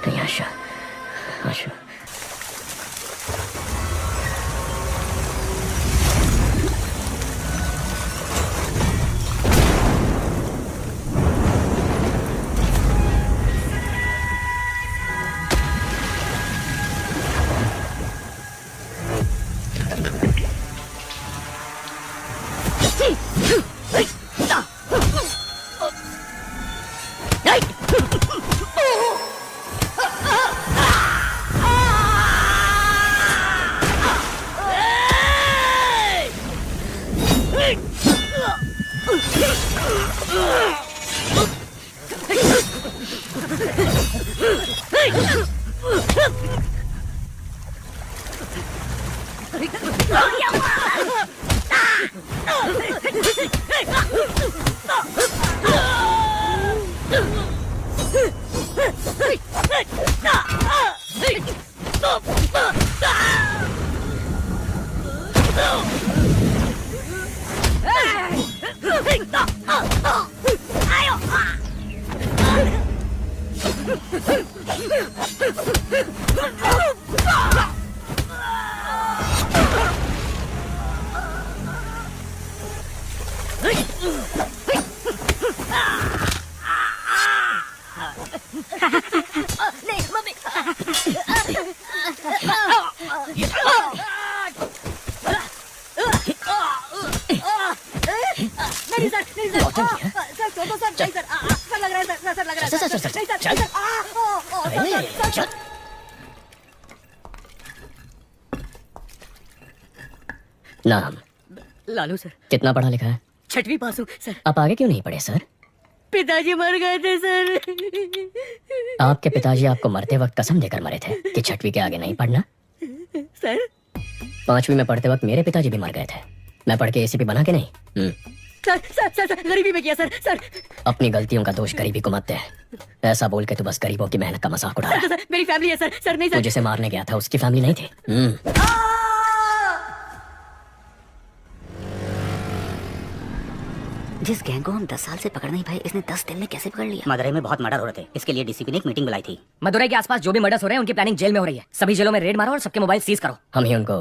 आशा, आशा। नाम? लालू सर। कितना पढ़ा लिखा है? 6वीं पास हूँ सर। आप आगे क्यों नहीं पढ़े सर? पिताजी मर गए थे सर। आपके पिताजी आपको मरते वक्त कसम देकर मरे थे कि 6वीं के आगे नहीं पढ़ना। सर 5वीं में पढ़ते वक्त मेरे पिताजी भी मर गए थे। मैं पढ़ के एसीपी बना के नहीं। सर सर सर सर गरीबी में किया सर। सर अपनी गलतियों का दोष गरीबी को मत दे। ऐसा बोल के तू बस गरीबों की मेहनत का मजाक उड़ा रहा है। सर मेरी फैमिली है सर। सर नहीं तू सर। जिसे मारने गया था उसकी फैमिली नहीं थी। जिस गैंग को हम 10 साल से पकड़ नहीं पाए, इसने 10 दिन में कैसे पकड़ लिया? मदुरई में बहुत मर्डर हो रहे थे, इसके लिए डीसीपी ने एक मीटिंग बुलाई थी। मदुरई के आसपास जो भी मर्डर्स हो रहे हैं उनकी प्लानिंग जेल में हो रही है। सभी जेलों में रेड मारो और सबके मोबाइल सीज करो। हम ही उनको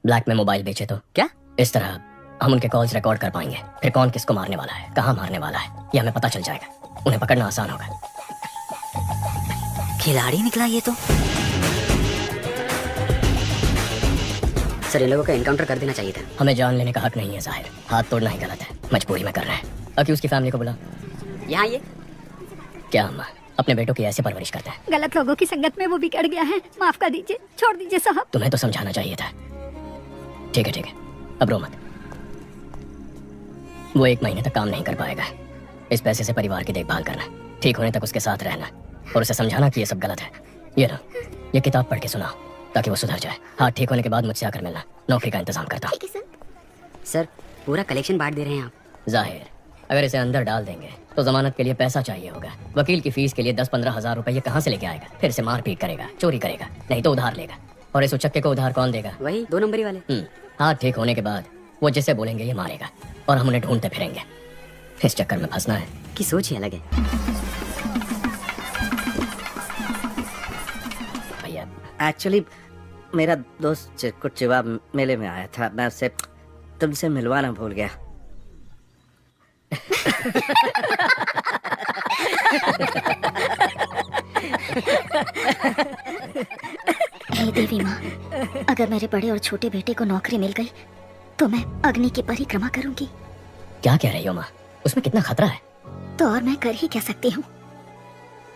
ब्लैक में मोबाइल बेचे तो क्या? इस तरह हम उनके कॉल्स रिकॉर्ड कर पाएंगे। फिर कौन किसको मारने वाला है, कहाँ मारने वाला है, ये हमें पता चल जाएगा। उन्हें पकड़ना आसान होगा। खिलाड़ी निकला ये तो। सर इन लोगों का एनकाउंटर कर देना चाहिए था। हमें जान लेने का हक नहीं है जाहिर। हाथ तोड़ना ही गलत है, मजबूरी में कर रहे हैं। अक्यूज की फैमिली को बुला। यहाँ ये क्या हम अपने बेटों की ऐसे परवरिश करते हैं? गलत लोगों की संगत में वो बिगड़ गया है। माफ कर दीजिए, छोड़ दीजिए साहब। तुम्हें तो समझाना चाहिए था। ठीक है, अब रो मत। वो 1 महीने तक काम नहीं कर पाएगा। इस पैसे से परिवार की देखभाल करना, ठीक होने तक उसके साथ रहना और उसे समझाना कि ये सब गलत है। ये लो, ये किताब पढ़ के सुनाओ ताकि वो सुधर जाए। हाथ ठीक होने के बाद मुझसे आकर मिलना। नौकरी का इंतजाम करता हूँ। सर पूरा कलेक्शन बांट दे रहे हैं आप। जाहिर अगर इसे अंदर डाल देंगे तो जमानत के लिए पैसा चाहिए होगा। वकील की फीस के लिए 10-15 हजार रुपए ये कहाँ से लेके आएगा? फिर से मारपीट करेगा, चोरी करेगा, नहीं तो उधार लेगा। और इस उचक्के को उधार कौन देगा? वही 2 नंबरी वाले। हाथ ठीक होने के बाद वो जिसे बोलेंगे ये मारेगा और हम उन्हें ढूंढते फिरेंगे। इस चक्कर में फंसना है की सोच ही अलग है। भैया। एक्चुअली मेरा दोस्त चिरकुट चिवा मेले में आया था। मैं उससे तुमसे मिलवाना भूल गया। हे देवी माँ, अगर मेरे बड़े और छोटे बेटे को नौकरी मिल गई तो मैं अग्नि की परिक्रमा करूंगी। क्या कह रही हो माँ? उसमें कितना खतरा है। तो और मैं कर ही क्या सकती हूँ?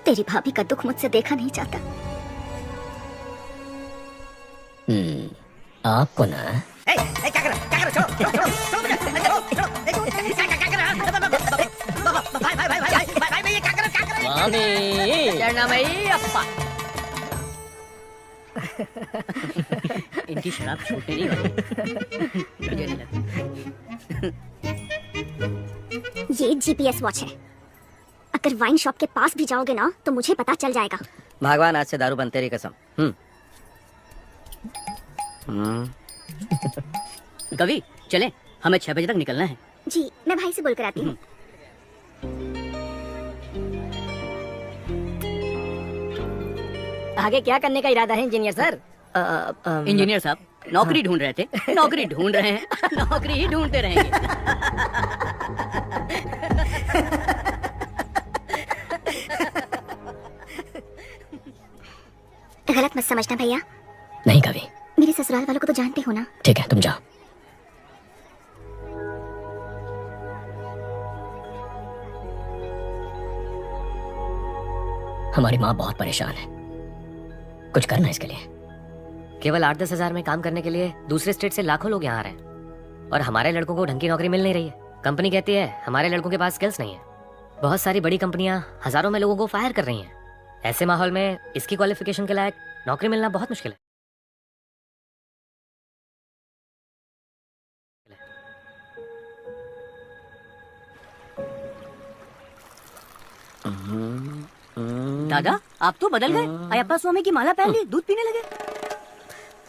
तेरी भाभी का दुख मुझसे देखा नहीं जाता। आपको ना क्या कर रहा? छोड़ो, छोड़ो, छोड़ो, छोड़ो, छोड़ो, छोड़ो, क्या कर रहा? भाई, ये क्या कर रहा? इनकी शराब छूटने नहीं वाली। मुझे नहीं लगता। ये जीपीएस वॉच है। अगर वाइन शॉप के पास भी जाओगे ना तो मुझे पता चल जाएगा। भगवान आज से दारू बंद, तेरी कसम। कवि चले, हमें 6 बजे तक निकलना है। जी मैं भाई से बोलकर आती हूँ। आगे क्या करने का इरादा है इंजीनियर सर? इंजीनियर साहब नौकरी ढूंढ रहे थे, नौकरी ढूंढ रहे हैं, नौकरी ही ढूंढते रहेंगे। गलत मत समझना भैया, नहीं कभी। मेरे ससुराल वालों को तो जानते हो ना। ठीक है, तुम जाओ। हमारी माँ बहुत परेशान है, कुछ करना इसके लिए। केवल 8-10 हजार में काम करने के लिए दूसरे स्टेट से लाखों लोग यहाँ आ रहे हैं और हमारे लड़कों को ढंग की नौकरी मिल नहीं रही है। कंपनी कहती है हमारे लड़कों के पास स्किल्स नहीं है। बहुत सारी बड़ी कंपनियां हजारों में लोगों को फायर कर रही हैं। ऐसे माहौल में इसकी क्वालिफिकेशन के लायक नौकरी मिलना बहुत मुश्किल है। दादा आप तो बदल गए, अयप्पा स्वामी की माला पहन ली, दूध पीने लगे।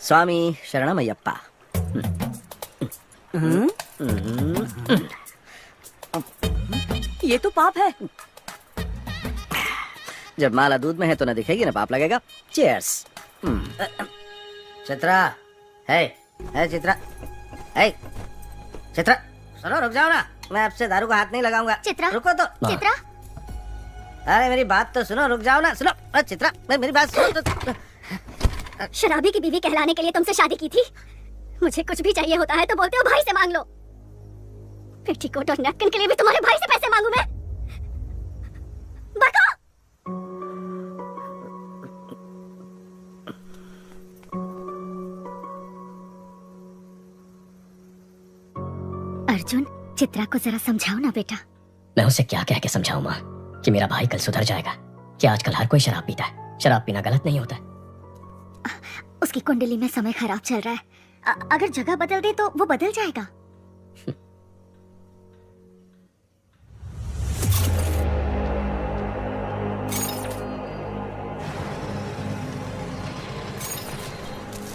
स्वामी शरणमयप्पा। ये तो पाप है। जब माला दूध में है तो ना दिखेगी ना पाप लगेगा। चीयर्स। चित्रा, है चित्रा, है चित्रा, सुनो रुक जाओ ना, मैं आपसे दारू का हाथ नहीं लगाऊंगा। चित्रा, रुको तो। चित्रा, अरे मेरी बात तो सुनो, रुक जाओ ना, सुनो। अरे चित्रा, मेरी बात सुनो तो। शराबी की बीवी कहलाने के लिए तुमसे शादी की थी। मुझे कुछ भी चाहिए होता है तो बोलते हो भाई से मांग लो। पेटीकोट और नैपकिन के लिए भी तुम्हारे भाई से पैसे मांगू मैं? बताओ। अर्जुन, चित्रा को जरा समझाओ ना बेटा। मैं उसे क्या कह के समझाऊं माँ कि मेरा भाई कल सुधर जाएगा? कि आजकल हर कोई शराब पीता है, शराब पीना गलत नहीं होता। उसकी कुंडली में समय खराब चल रहा है। अगर जगह बदल दे तो वो बदल जाएगा।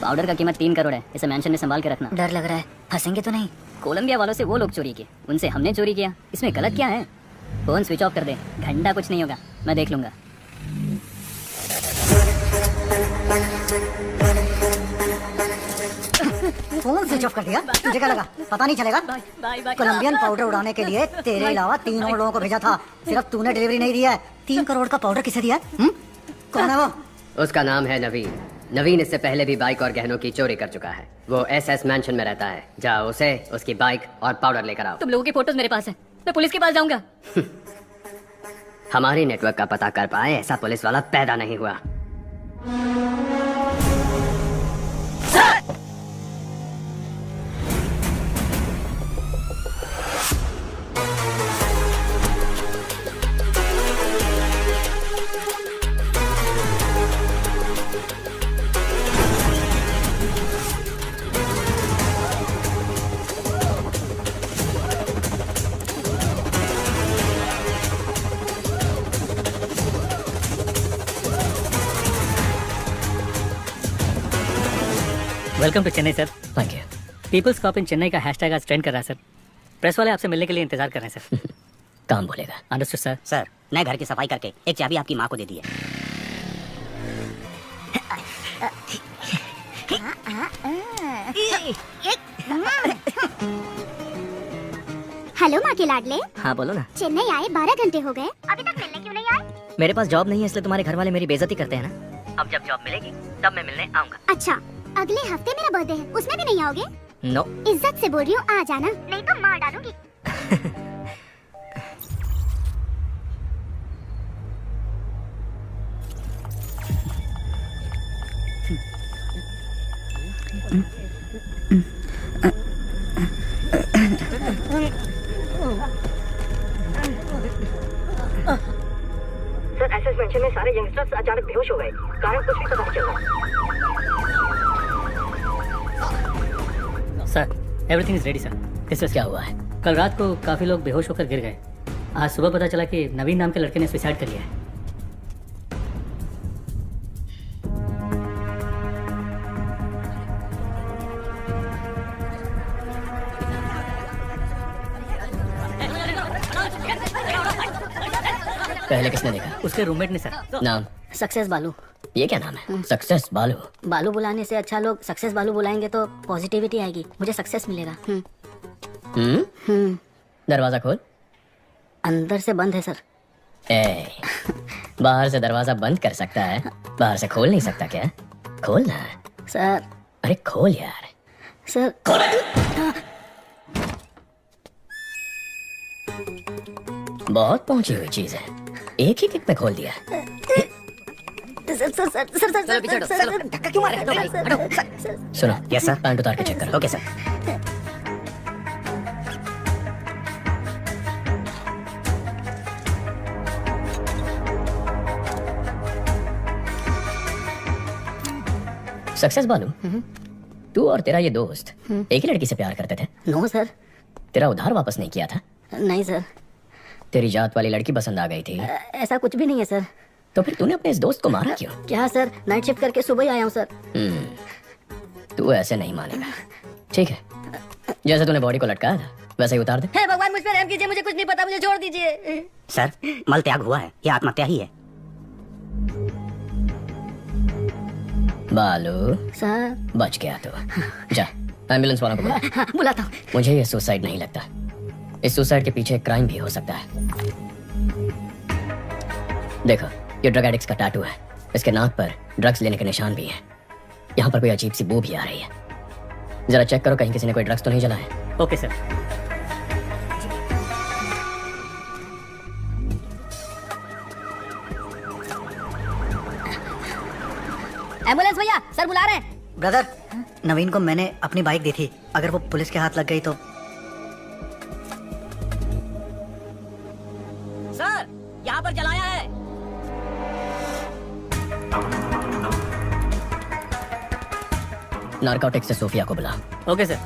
पाउडर का कीमत 3 करोड़ है। इसे मेंशन में संभाल के रखना। डर लग रहा है, फंसेंगे तो नहीं? कोलंबिया वालों से वो लोग चोरी किए, उनसे हमने चोरी किया, इसमें गलत क्या है? फोन स्विच ऑफ कर दे, घंटा कुछ नहीं होगा, मैं देख लूंगा। फोन स्विच ऑफ कर दिया? तुझे क्या लगा पता नहीं चलेगा? कोलंबियन पाउडर उड़ाने के लिए तेरे अलावा 3 और लोगों को भेजा था, सिर्फ तूने डिलीवरी नहीं दिया है। 3 करोड़ का पाउडर किसे दिया? कौन है वो? उसका नाम है नवीन। नवीन इससे पहले भी बाइक और गहनों की चोरी कर चुका है। वो SS मैंशन में रहता है। जाओ उसे, उसकी बाइक और पाउडर लेकर आओ। तुम लोगों की फोटोज मेरे पास है, मैं पुलिस के पास जाऊंगा। हमारी नेटवर्क का पता कर पाए ऐसा पुलिस वाला पैदा नहीं हुआ। Welcome to Chennai sir. Thank you. People's cop in Chennai का हैशटैग आज ट्रेंड कर रहा है सर। प्रेस वाले आपसे मिलने के लिए इंतजार कर रहे हैं सर। काम बोलेगा। Understood sir. सर, नए घर की सफाई करके एक चाबी आपकी माँ को दे दी है। हेलो माँ के लाडले। हाँ बोलो ना। चेन्नई आए 12 घंटे हो गए, अभी तक मिलने क्यों नहीं आए? मेरे पास जॉब नहीं है इसलिए तुम्हारे घर वाले मेरी बेइज्जती करते हैं ना। अब जब जॉब मिलेगी तब मैं मिलने आऊंगा। अच्छा, अगले हफ्ते मेरा बर्थडे है, उसमें भी नहीं आओगे? नो। इज्जत से बोल रही हूँ, आ जाना, नहीं तो मार डालूंगी। सर, SS मेंशन में सारे यंगस्टर्स अचानक बेहोश हो गए, कारण कुछ भी पता नहीं चल रहा। Sir, everything is ready sir. This क्या हुआ है? कल रात को काफी लोग बेहोश होकर गिर गए। आज सुबह पता चला कि नवीन नाम के लड़के ने सुसाइड कर लिया है। पहले किसने देखा? उसके रूममेट ने सर। नाम? सक्सेस बालू। ये क्या नाम है? सक्सेस बालू। बालू बुलाने से अच्छा लोग सक्सेस बालू बुलाएंगे तो पॉजिटिविटी आएगी, मुझे सक्सेस मिलेगा। दरवाजा खोल। अंदर से बंद है सर। ए, बाहर से दरवाजा बंद कर सकता है, बाहर से खोल नहीं सकता क्या? खोल ना। सर। अरे खोल यार। सर। बहुत पहुंची हुई चीज है, एक ही किक में खोल दिया। Sir sir sir sir sir चलो पीछे हटो, सर चलो। धक्का क्यों मार रहे हो? सुनो, यस सर। पैंट उतार के चेक करो। Okay sir. सक्सेस बालू, तू और तेरा ये दोस्त एक ही लड़की से प्यार करते थे? No sir. तेरा उधार वापस नहीं किया था? नहीं सर। तेरी जात वाली लड़की पसंद आ गई थी, ऐसा कुछ भी नहीं है सर। तो फिर तूने अपने इस दोस्त को मारा क्यों? क्या सर, नाइट शिफ्ट करके सुबह ही आया हूँ सर। तू ऐसे नहीं मानेगा। ठीक है, जैसे तूने बॉडी को लटकाया था वैसे ही उतार दे। हे भगवान, मुझ पर रहम कीजिए, मुझे कुछ नहीं पता, मुझे छोड़ दीजिए। सर, मल त्याग हुआ है, ये आत्महत्या ही है। बालू सर। बच गया तो जा एम्बुलेंस वालों को बुला। हाँ, बुलाता हूँ। मुझे ये सुसाइड नहीं लगता, इस सुसाइड के पीछे क्राइम भी हो सकता है। देखो, ये ड्रग एडिक्ट्स का टैटू है, इसके नाक पर ड्रग्स लेने के निशान भी हैं। यहाँ पर कोई अजीब सी बू भी आ रही है, जरा चेक करो कहीं किसी ने कोई ड्रग्स तो नहीं जलाए। Okay sir. एम्बुलेंस भैया, सर बुला रहे हैं। ब्रदर, नवीन को मैंने अपनी बाइक दी थी, अगर वो पुलिस के हाथ लग गई तो। सर, यहाँ पर जलाया है। नारकोटिक्स से सोफिया को बुला। Okay sir.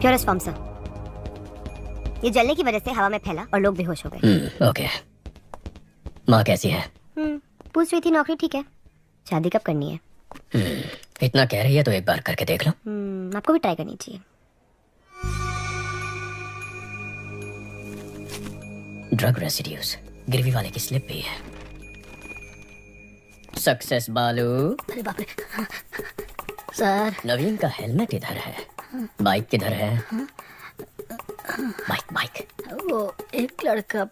Purest form sir. ये जलने की वजह से हवा में फैला और लोग बेहोश हो गए। ओके। माँ कैसी है? पूछ रही थी नौकरी ठीक है, शादी कब करनी है? इतना कह रही है तो एक बार करके देख लो। आपको भी ट्राई करनी चाहिए। ड्रग रेसिड्यूज, गिरवी वाले की स्लिप भी है। सक्सेस बालू। अरे बाप रे। सर। नवीन का हेलमेट इधर है, बाइक किधर है? Bike bike. वो एक लड़का।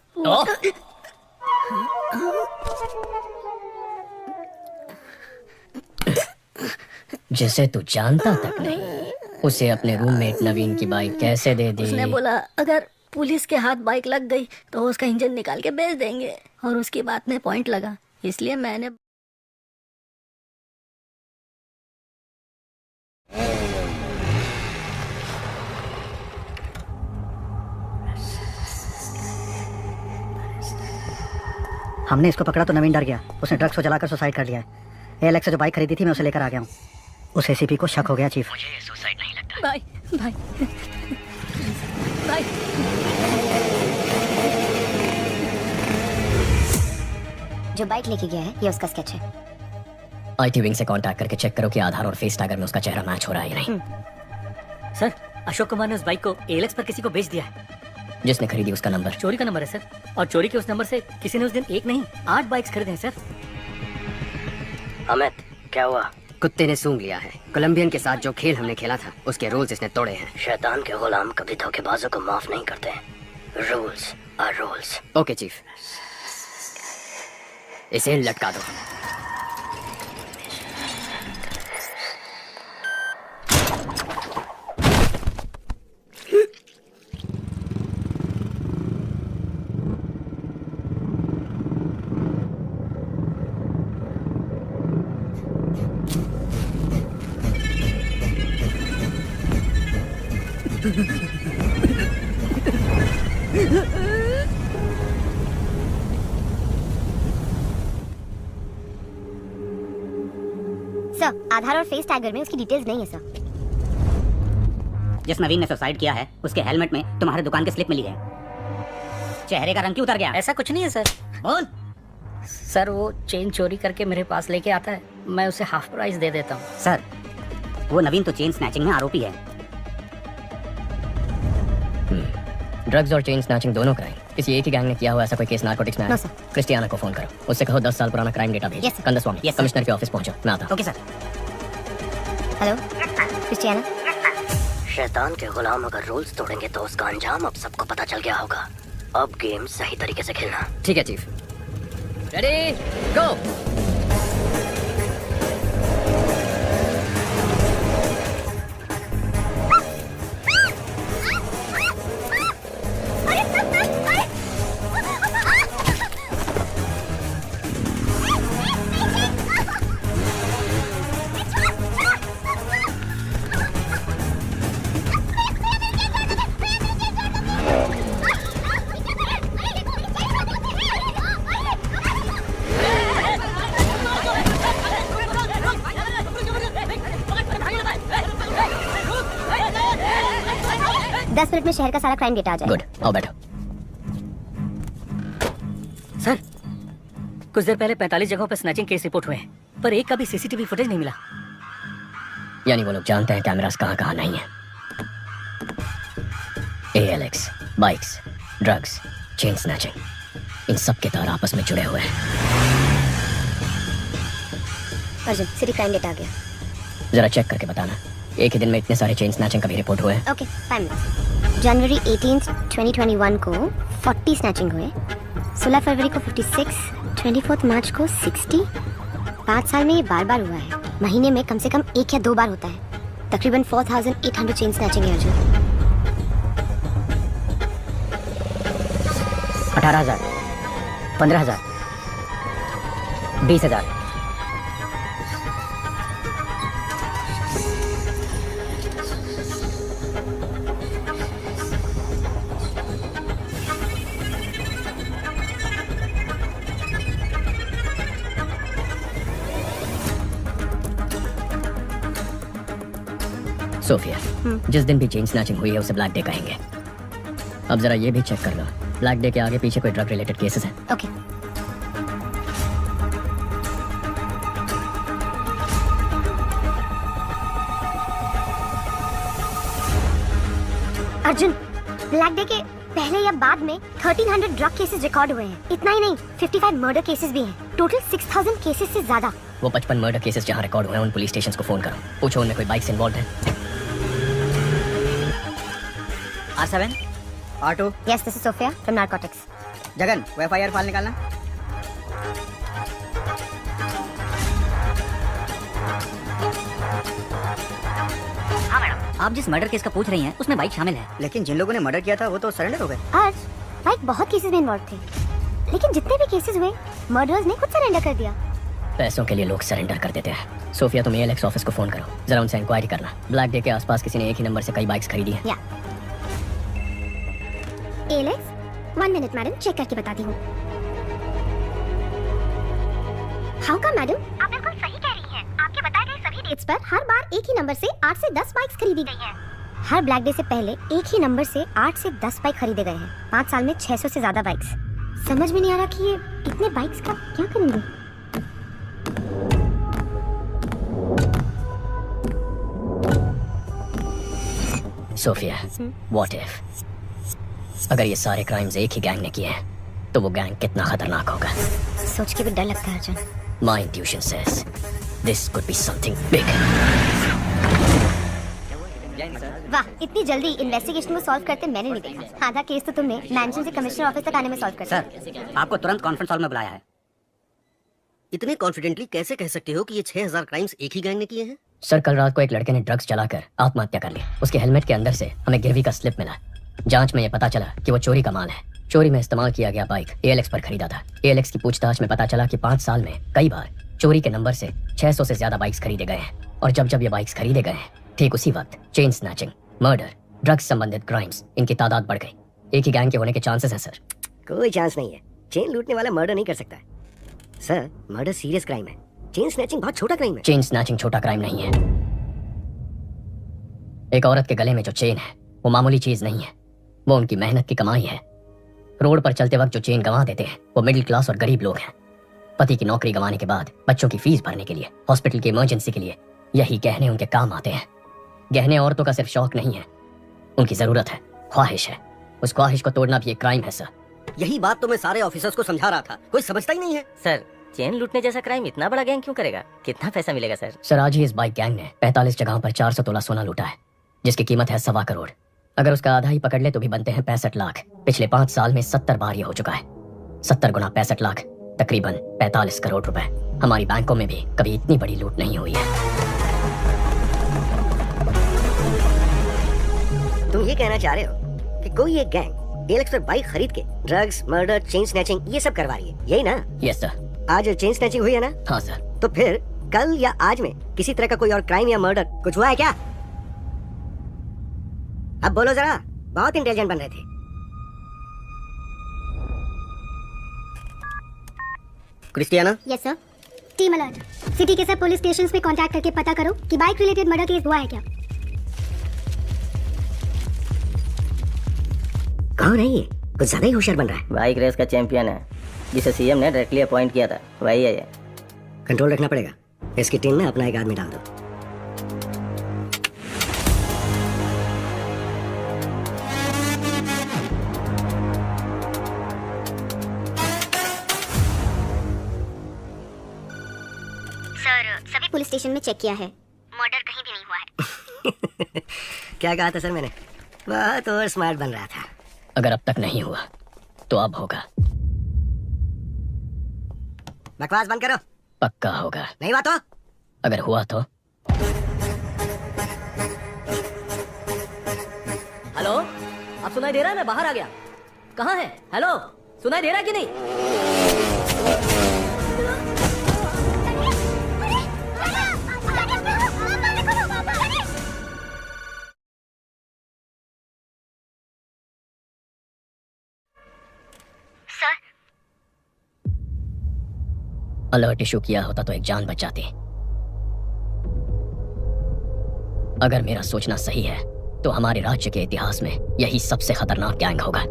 जिसे तू जानता तक नहीं, उसे अपने रूममेट नवीन की बाइक कैसे दे दी? उसने बोला अगर पुलिस के हाथ बाइक लग गई तो उसका इंजन निकाल के बेच देंगे, और उसकी बात में पॉइंट लगा, इसलिए मैंने। हमने इसको पकड़ा तो नवीन डर गया, उसने ड्रग्स को जलाकर सुसाइड कर लिया है। एलेक्स से जो बाइक खरीदी थी मैं उसे लेकर आ गया हूँ। उस एसीपी को शक हो गया चीफ। मुझे ये सुसाइड नहीं लगता। Bye bye bye. जो बाइक लेके गया है ये उसका स्केच है। आईटी विंग से कांटेक्ट करके चेक करो कि आधार और फेस टैगर में उसका चेहरा मैच हो रहा है या नहीं। सर, अशोक कुमार ने उस बाइक को एलेक्स पर किसी को बेच दिया है। जिसने खरीदी उसका नंबर? चोरी का नंबर है सर, और चोरी के उस नंबर से किसी ने उस दिन एक नहीं 8 बाइक्स खरीदे हैं सर। अमित, क्या हुआ? कुत्ते ने सूंघ लिया है। कोलंबियन के साथ जो खेल हमने खेला था उसके रूल्स इसने तोड़े हैं। शैतान के गुलाम कभी धोखेबाजों को माफ नहीं करते। Rules are rules. Okay chief, इसे लटका दो। सर, आधार और फेस टैगर में उसकी डिटेल्स नहीं है सर। जिस नवीन ने सुसाइड किया है उसके हेलमेट में तुम्हारे दुकान की स्लिप मिली है। चेहरे का रंग क्यों उतर गया? ऐसा कुछ नहीं है सर। बोल। सर, वो चेन चोरी करके मेरे पास लेके आता है, मैं उसे हाफ प्राइस दे देता हूँ। सर, वो नवीन तो चेन स्नैचिंग में आरोपी है। ड्रग्स और चेन स्नैचिंग दोनों क्राइम किसी एक ही गैंग ने किया हुआ ऐसा कोई केस नार्कोटिक्स में आया? No, sir. क्रिस्टियाना को फोन करो, उससे कहो 10 साल पुराना क्राइम डेटा भेज। Yes, sir. Kandaswamy Yes, sir. Commissioner के ऑफिस पहुंचो, मैं आता। Okay sir. Hello Christiana. शैतान के गुलाम अगर रूल्स तोड़ेंगे तो उसका अंजाम अब सबको पता चल गया होगा। अब गेम सही तरीके से खेलना। ठीक है चीफ। रेडी गो। दस मिनट में शहर का सारा क्राइम डेटा आ जाएगा। गुड, आओ बैठो। सर, कुछ देर पहले 45 जगहों पर स्नैचिंग केस रिपोर्ट हुए हैं, पर एक का भी सीसीटीवी फुटेज नहीं मिला। यानी वो लोग जानते हैं कैमरास कहाँ कहाँ नहीं है। ALX, bikes, drugs, chain snatching, इन सब के तार आपस में जुड़े हुए हैं। अर्जुन, सिटी क्राइम डेटा आ गया। जरा चेक करके बताना, एक ही दिन में इतने सारे चेन स्नैचिंग कभी रिपोर्ट हुए हैं? Okay, 5 minutes. जनवरी 18, 2021 को 40 स्नैचिंग हुए, 16 फरवरी को 56, 24 मार्च को 60। 5 साल में ये बार बार हुआ है। महीने में कम से कम 1 या 2 बार होता है। तकरीबन 4800 चेन स्नैचिंग है अर्जुन। 18,000, 15,000, 20,000। सोफिया, जिस दिन भी चेन स्नैचिंग हुई है उसे ब्लैक डे कहेंगे। अब जरा ये भी चेक कर लो, ब्लैक डे के आगे पीछे कोई ड्रग रिलेटेड केसेस हैं? ओके। अर्जुन, ब्लैक डे के पहले या बाद में 1300 ड्रग केसेस रिकॉर्ड हुए हैं। इतना ही नहीं, 55 मर्डर केसेस भी हैं। टोटल 6000 केसेस से ज्यादा। वो 55 मर्डर केसेस जहाँ रिकॉर्ड हुए हैं उन पुलिस स्टेशंस को फोन करो, पूछो उनमें कोई बाइक्स इन्वॉल्व है। R7 R2 yes, this is Sofia from narcotics. Jagan, वो FIR फाइल निकालना। हाँ मैडम, आप जिस मर्डर केस का पूछ रही हैं उसमें बाइक शामिल है। लेकिन जिन लोगों ने मर्डर किया था वो तो सरेंडर हो गए। आज बाइक बहुत केसेस में इन्वॉल्व थे, लेकिन जितने भी केसेस हुए मर्डरर्स ने खुद सरेंडर कर दिया। पैसों के लिए लोग सरेंडर कर देते हैं। सोफिया, तुम ALX ऑफिस को फोन करो, जरा उनसे इंक्वायरी करना, ब्लैक डे के आसपास किसी ने एक ही नंबर से कई बाइक्स खरीदी हैं। या ALX, 1 मिनट मैडम, चेक करके बताती हूँ। How come madam? आप बिल्कुल सही कह रही हैं। आपके बताए गए सभी डेट्स पर हर बार एक ही नंबर से 8 से 10 बाइक्स खरीदी गई हैं। हर ब्लैक डे से पहले एक ही नंबर से 8 से 10 बाइक खरीदे गए हैं। 5 साल में 600 से ज्यादा बाइक्स। समझ में नहीं आ रहा कि ये इतने बाइक्स का क्या करेंगे। सोफिया, व्हाट इफ अगर ये सारे क्राइम्स एक ही गैंग ने किए हैं तो वो गैंग कितना खतरनाक होगा। सोच के भी डर लगता है Arjun. My intuition says this could be something big. वाह, इतनी जल्दी इन्वेस्टिगेशन को सॉल्व करते मैंने नहीं देखा। आधा केस तो तुमने मैंशन से कमिश्नर ऑफिस तक आने में सॉल्व कर दिया। सर, आपको तुरंत कॉन्फ्रेंस हॉल में बुलाया है। इतने कॉन्फिडेंटली कैसे कह सकते हो कि ये 6000 क्राइम्स एक ही गैंग ने किए हैं? सर, कल रात को एक लड़के ने ड्रग्स चलाकर आत्महत्या कर ली। उसके हेलमेट के अंदर से हमें गिरवी का स्लिप मिला। जांच में ये पता चला कि वो चोरी का माल है। चोरी में इस्तेमाल किया गया बाइक ALX पर खरीदा था। ALX की पूछताछ में पता चला कि 5 साल में कई बार चोरी के नंबर से 600 से ज्यादा बाइक्स खरीदे गए हैं। और जब जब ये बाइक्स खरीदे गए हैं, ठीक उसी वक्त चेन स्नैचिंग, मर्डर, ड्रग्स संबंधित क्राइम्स, इनकी तादाद बढ़ गई। एक ही गैंग के होने के चांसेस हैं सर। कोई चांस नहीं है। चेन लूटने वाला मर्डर नहीं कर सकता। सर, मर्डर सीरियस क्राइम है। चेन स्नैचिंग बहुत छोटा क्राइम है। चेन स्नैचिंग छोटा क्राइम नहीं है। एक औरत के गले में जो चेन है वो मामूली चीज नहीं है, वो उनकी मेहनत की कमाई है। रोड पर चलते वक्त जो चेन गंवा देते हैं वो मिडिल क्लास और गरीब लोग हैं। पति की नौकरी गंवाने के बाद बच्चों की फीस भरने के लिए, हॉस्पिटल की इमरजेंसी के लिए यही गहने उनके काम आते हैं। गहने औरतों का सिर्फ शौक नहीं है, उनकी जरूरत है। ख्वाहिश है, उस ख्वाहिश को तोड़ना भी एक क्राइम है सर। यही बात तो मैं सारे ऑफिसर्स को समझा रहा था, कोई समझता ही नहीं है। सर चेन लूटने जैसा क्राइम इतना बड़ा गैंग क्यों करेगा? कितना पैसा मिलेगा सर? सर आज ही इस बाइक गैंग ने 45 जगहों पर 400 तोला सोना लूटा है, जिसकी कीमत है 1.25 करोड़। अगर उसका आधा ही पकड़ ले तो भी बनते हैं 65 लाख। पिछले 5 साल में 70 बार ये हो चुका है। 70 गुना 65 लाख, तकरीबन 45 करोड़ रुपए। हमारी बैंकों में भी कभी इतनी बड़ी लूट नहीं हुई है। तुम ये कहना चाह रहे हो कि कोई एक गैंग डीलक्स पर बाइक खरीद के ड्रग्स, मर्डर, चेन स्नैचिंग ये सब करवा रही है, यही ना? Yes sir. आज चेन स्नैचिंग हुई है ना? हाँ सर। तो फिर कल या आज में किसी तरह का कोई और क्राइम या मर्डर कुछ हुआ है क्या? अब बोलो जरा, बहुत इंटेलिजेंट बन रहे थे। Christiana? Yes sir. Team alert, city के सब पुलिस स्टेशंस पे कांटेक्ट करके पता करो कि बाइक रिलेटेड मर्डर केस हुआ है क्या। कौन है ये? कुछ ज्यादा ही होशियार बन रहा है। बाइक रेस का चैंपियन है, जिसे सीएम ने डायरेक्टली अपॉइंट किया था, वही है ये। कंट्रोल रखना पड़ेगा। इसकी टीम में अपना एक आदमी डाल दो। सर सभी पुलिस स्टेशन में चेक किया है, मर्डर कहीं भी नहीं हुआ है। क्या कहा था सर मैंने? बहुत और स्मार्ट बन रहा था। अगर अब तक नहीं हुआ तो अब होगा। बकवास बंद करो। पक्का होगा। नहीं हुआ तो? अगर हुआ तो? हेलो, अब सुनाई दे रहा है? मैं बाहर आ गया। कहाँ है? हेलो, सुनाई दे रहा है कि नहीं? अलर्ट इशू किया होता तो एक जान बच जाती। अगर मेरा सोचना सही है तो हमारे राज्य के इतिहास में यही सबसे खतरनाक गैंग होगा।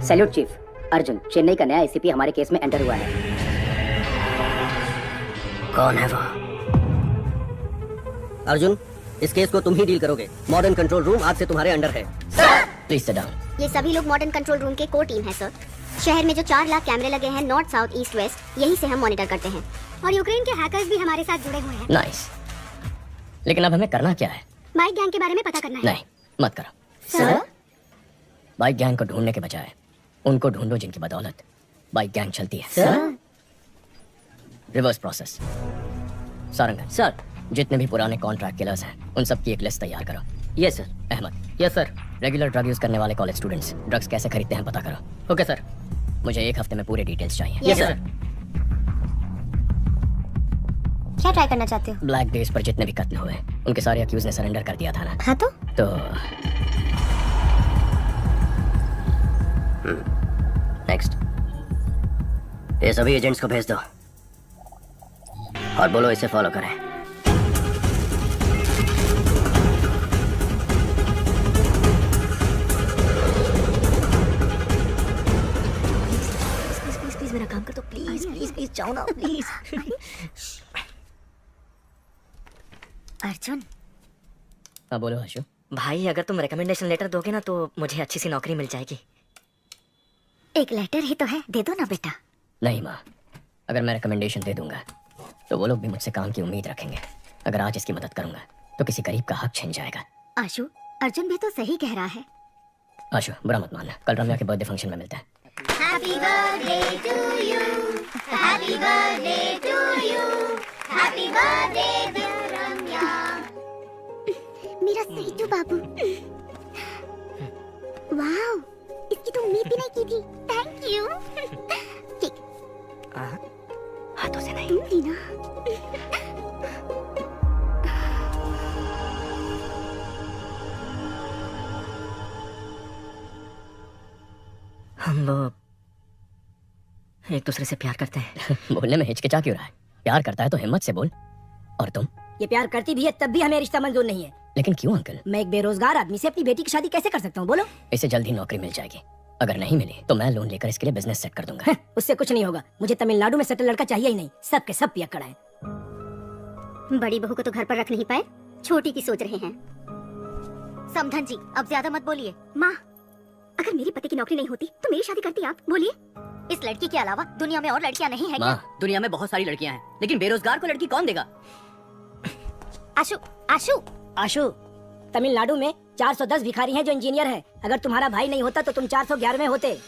Salute chief. अर्जुन, चेन्नई का नया एसीपी हमारे केस में एंटर हुआ है। कौन है वो? अर्जुन, इस केस को तुम ही डील करोगे। मॉडर्न कंट्रोल रूम आज से तुम्हारे अंडर है। Please sit down. ये सभी लोग मॉडर्न कंट्रोल रूम के कोर टीम है सर। शहर में जो 4 लाख कैमरे लगे हैं नॉर्थ, साउथ, ईस्ट, वेस्ट, यही से हम मॉनिटर करते हैं। और यूक्रेन के हैकर्स भी हमारे साथ जुड़े हुए हैं। नाइस। लेकिन अब हमें करना क्या है? बाइक गैंग के बारे में पता करना है। नहीं, मत करो सर। बाइक गैंग को ढूंढने के बजाय उनको ढूंढो जिनकी बदौलत बाइक गैंग चलती है। Sir. Reverse process. Sarangan sir. जितने भी पुराने कॉन्ट्रैक्ट किलर्स हैं उन सब की एक लिस्ट तैयार करो। Yes sir. Ahmed, yes sir. Regular drug use करने वाले कॉलेज स्टूडेंट्स ड्रग्स कैसे खरीदते हैं पता करो। Okay sir. मुझे 1 हफ्ते में पूरे डिटेल्स चाहिए। Yes sir. क्या ट्राई करना चाहते हो? ब्लैक डेज पर जितने भी कत्ल हुए उनके सारे अक्यूज ने सरेंडर कर दिया था ना। हाँ तो नेक्स्ट। ये सभी एजेंट्स को भेज दो और बोलो इसे फॉलो करें। प्लीज मेरा काम कर दो, प्लीज प्लीज प्लीज, जाओ ना प्लीज। अर्जुन। हाँ बोलो आशु। भाई अगर तुम रिकमेंडेशन लेटर दोगे ना तो मुझे अच्छी सी नौकरी मिल जाएगी। एक लेटर ही तो है, दे दो ना बेटा। नहीं माँ, अगर मैं रिकमेंडेशन दे दूंगा तो वो लोग भी मुझसे काम की उम्मीद रखेंगे। अगर आज इसकी मदद करूंगा तो किसी गरीब का हक छिन जाएगा। आशु, अर्जुन भी तो सही कह रहा है। आशु बुरा मत मानना, कल रम्या के बर्थडे फंक्शन में मिलते हैं। Happy birthday to you. Happy birthday to you. Happy birthday dear Ramya. मेरा सैजू बाबू। वाओ, इसकी तो उम्मीद भी नहीं की थी। Thank you. ठीक। हाथों से नहीं। तुम भी ना। हम वो एक दूसरे से प्यार करते हैं। बोलने में हिचकिचा क्यों रहा है? प्यार करता है तो हिम्मत से बोल। और तुम? ये प्यार करती भी है तब भी हमें रिश्ता मंजूर नहीं है। लेकिन क्यों अंकल? मैं एक बेरोजगार आदमी से अपनी बेटी की शादी कैसे कर सकता हूँ बोलो? इसे जल्द ही नौकरी मिल जाएगी। अगर नहीं मिली तो मैं लोन लेकर इसके लिए बिजनेस सेट कर दूंगा। उससे कुछ नहीं होगा। मुझे तमिलनाडु में सेटल लड़का चाहिए ही नहीं। सब के सब पियक्कड़ हैं। बड़ी बहू को तो घर पर रख नहीं पाए, छोटी की सोच रहे हैं। समधन जी अब ज्यादा मत बोलिए। माँ, अगर मेरी पति की नौकरी नहीं होती तो मेरी शादी करती आप? बोलिए। इस लड़की के अलावा दुनिया में और लड़कियां नहीं है क्या? दुनिया में बहुत सारी लड़कियां हैं, लेकिन बेरोजगार को लड़की कौन देगा? आशु, आशु, आशु, तमिलनाडु में 410 भिखारी हैं जो इंजीनियर हैं। अगर तुम्हारा भाई नहीं होता तो तुम 411वें होते।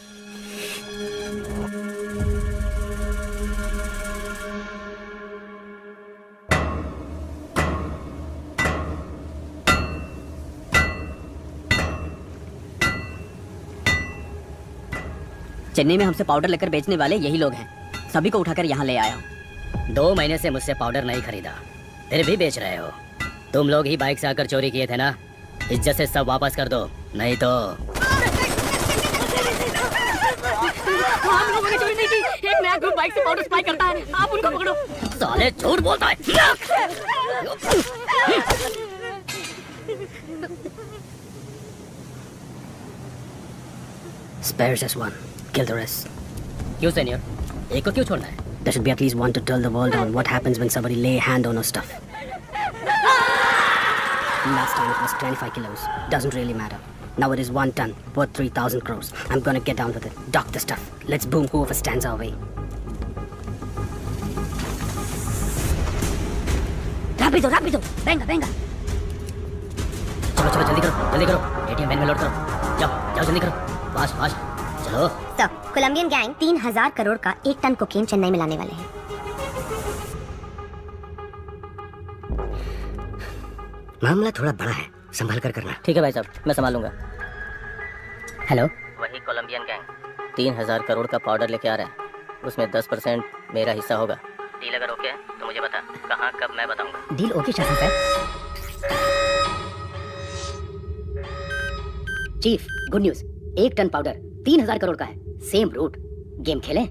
चेन्नई में हमसे पाउडर लेकर बेचने वाले यही लोग हैं। सभी को उठाकर यहाँ ले आया हूँ। 2 महीने से मुझसे पाउडर नहीं खरीदा, फिर भी बेच रहे हो। तुम लोग ही बाइक से आकर चोरी किए थे ना? इज्जत से सब वापस कर दो, नहीं तो। हम लोगों ने चोरी नहीं की। एक नया ग्रुप बाइक से पाउडर सप्लाई करता है, आप उनको पकड़ो। साले झूठ बोलता है। Spare just one. Kill the rest. क्यों सीनियर? एक को क्यों छोड़ना है? There should be at least one to tell the world on what happens when somebody lay hand on our stuff. Last time it was 25 kilos. Doesn't really matter. Now it is 1 ton, worth 3,000 crores. I'm gonna get down with it. Dock the stuff. Let's boom whoever stands our way. Rapido, Rapido, बेंगा, बेंगा। चलो चलो जल्दी करो, जल्दी करो। ATM van में load करो। जाओ जाओ जल्दी करो, फास्ट फास्ट चलो। तो कोलंबियन गैंग 3000 करोड़ का 1 टन कोकेन चेन्नई में लाने वाले हैं। मामला थोड़ा बड़ा है, संभल कर करना। ठीक है भाई साहब, मैं संभाल लूंगा। हेलो, वही कोलंबियन गैंग 3000 करोड़ का पाउडर लेके आ रहे हैं। उसमें 10% मेरा हिस्सा होगा। डील अगर ओके है तो मुझे बता, कहाँ कब मैं बताऊंगा। डील ओके शासन sir. Chief, good news. 1 ton powder 3000 crore का है। Same root. गेम खेलें?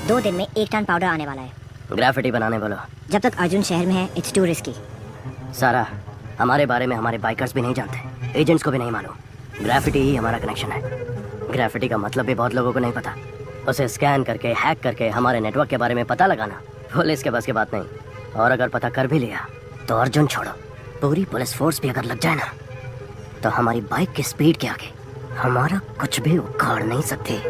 दो दिन में 1 टन पाउडर आने वाला है। ग्राफिटी बनाने बोलो। जब तक अर्जुन शहर में है, इट्स टू रिस्की। सारा, हमारे बारे में हमारे बाइकर्स भी नहीं जानते, एजेंट्स को भी नहीं मालूम। ग्राफिटी ही हमारा कनेक्शन है। ग्राफिटी का मतलब भी बहुत लोगों को नहीं पता। उसे स्कैन करके, हैक करके हमारे नेटवर्क के बारे में पता लगाना पुलिस के बस की बात नहीं। और अगर पता कर भी लिया तो अर्जुन छोड़ो, पूरी पुलिस फोर्स भी अगर लग जाए ना, तो हमारी बाइक की स्पीड के आगे हमारा कुछ भी उखाड़ नहीं सकते।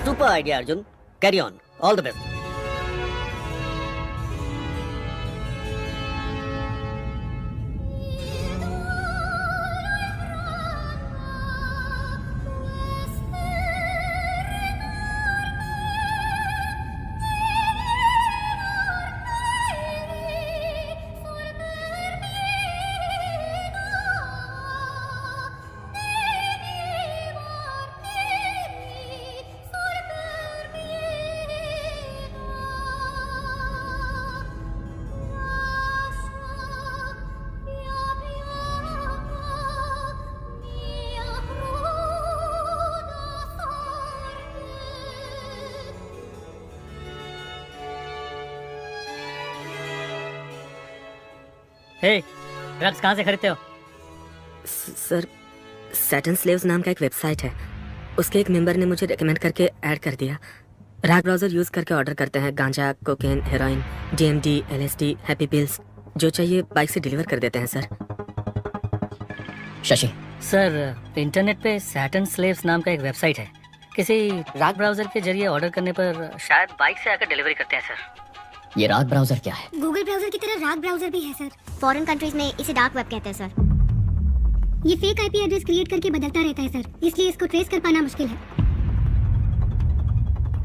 Super idea Arjun, carry on, all the best. Hey, drugs कहाँ से खरीदते हो? सर, सैटन स्लेव्स नाम का एक वेबसाइट है, उसके एक मेंबर ने मुझे रेकमेंड करके ऐड कर दिया। राग ब्राउजर यूज करके ऑर्डर करते हैं गांजा, cocaine, heroin, DMD, LSD, happy pills, जो चाहिए बाइक से डिलीवर कर देते हैं सर। शशि, सर, इंटरनेट पे सैटन स्लेव्स नाम का एक वेबसाइट है, किसी राग ब्राउजर के जरिए ऑर्डर करने पर शायद बाइक से आकर डिलीवरी करते हैं सर। ये राग ब्राउजर क्या है? गूगल ब्राउजर की तरह राग ब्राउजर भी है सर। फॉरेन कंट्रीज में इसे डार्क वेब कहते हैं सर। ये फेक IP एड्रेस क्रिएट करके बदलता रहता है सर, इसलिए इसको ट्रेस कर पाना मुश्किल है।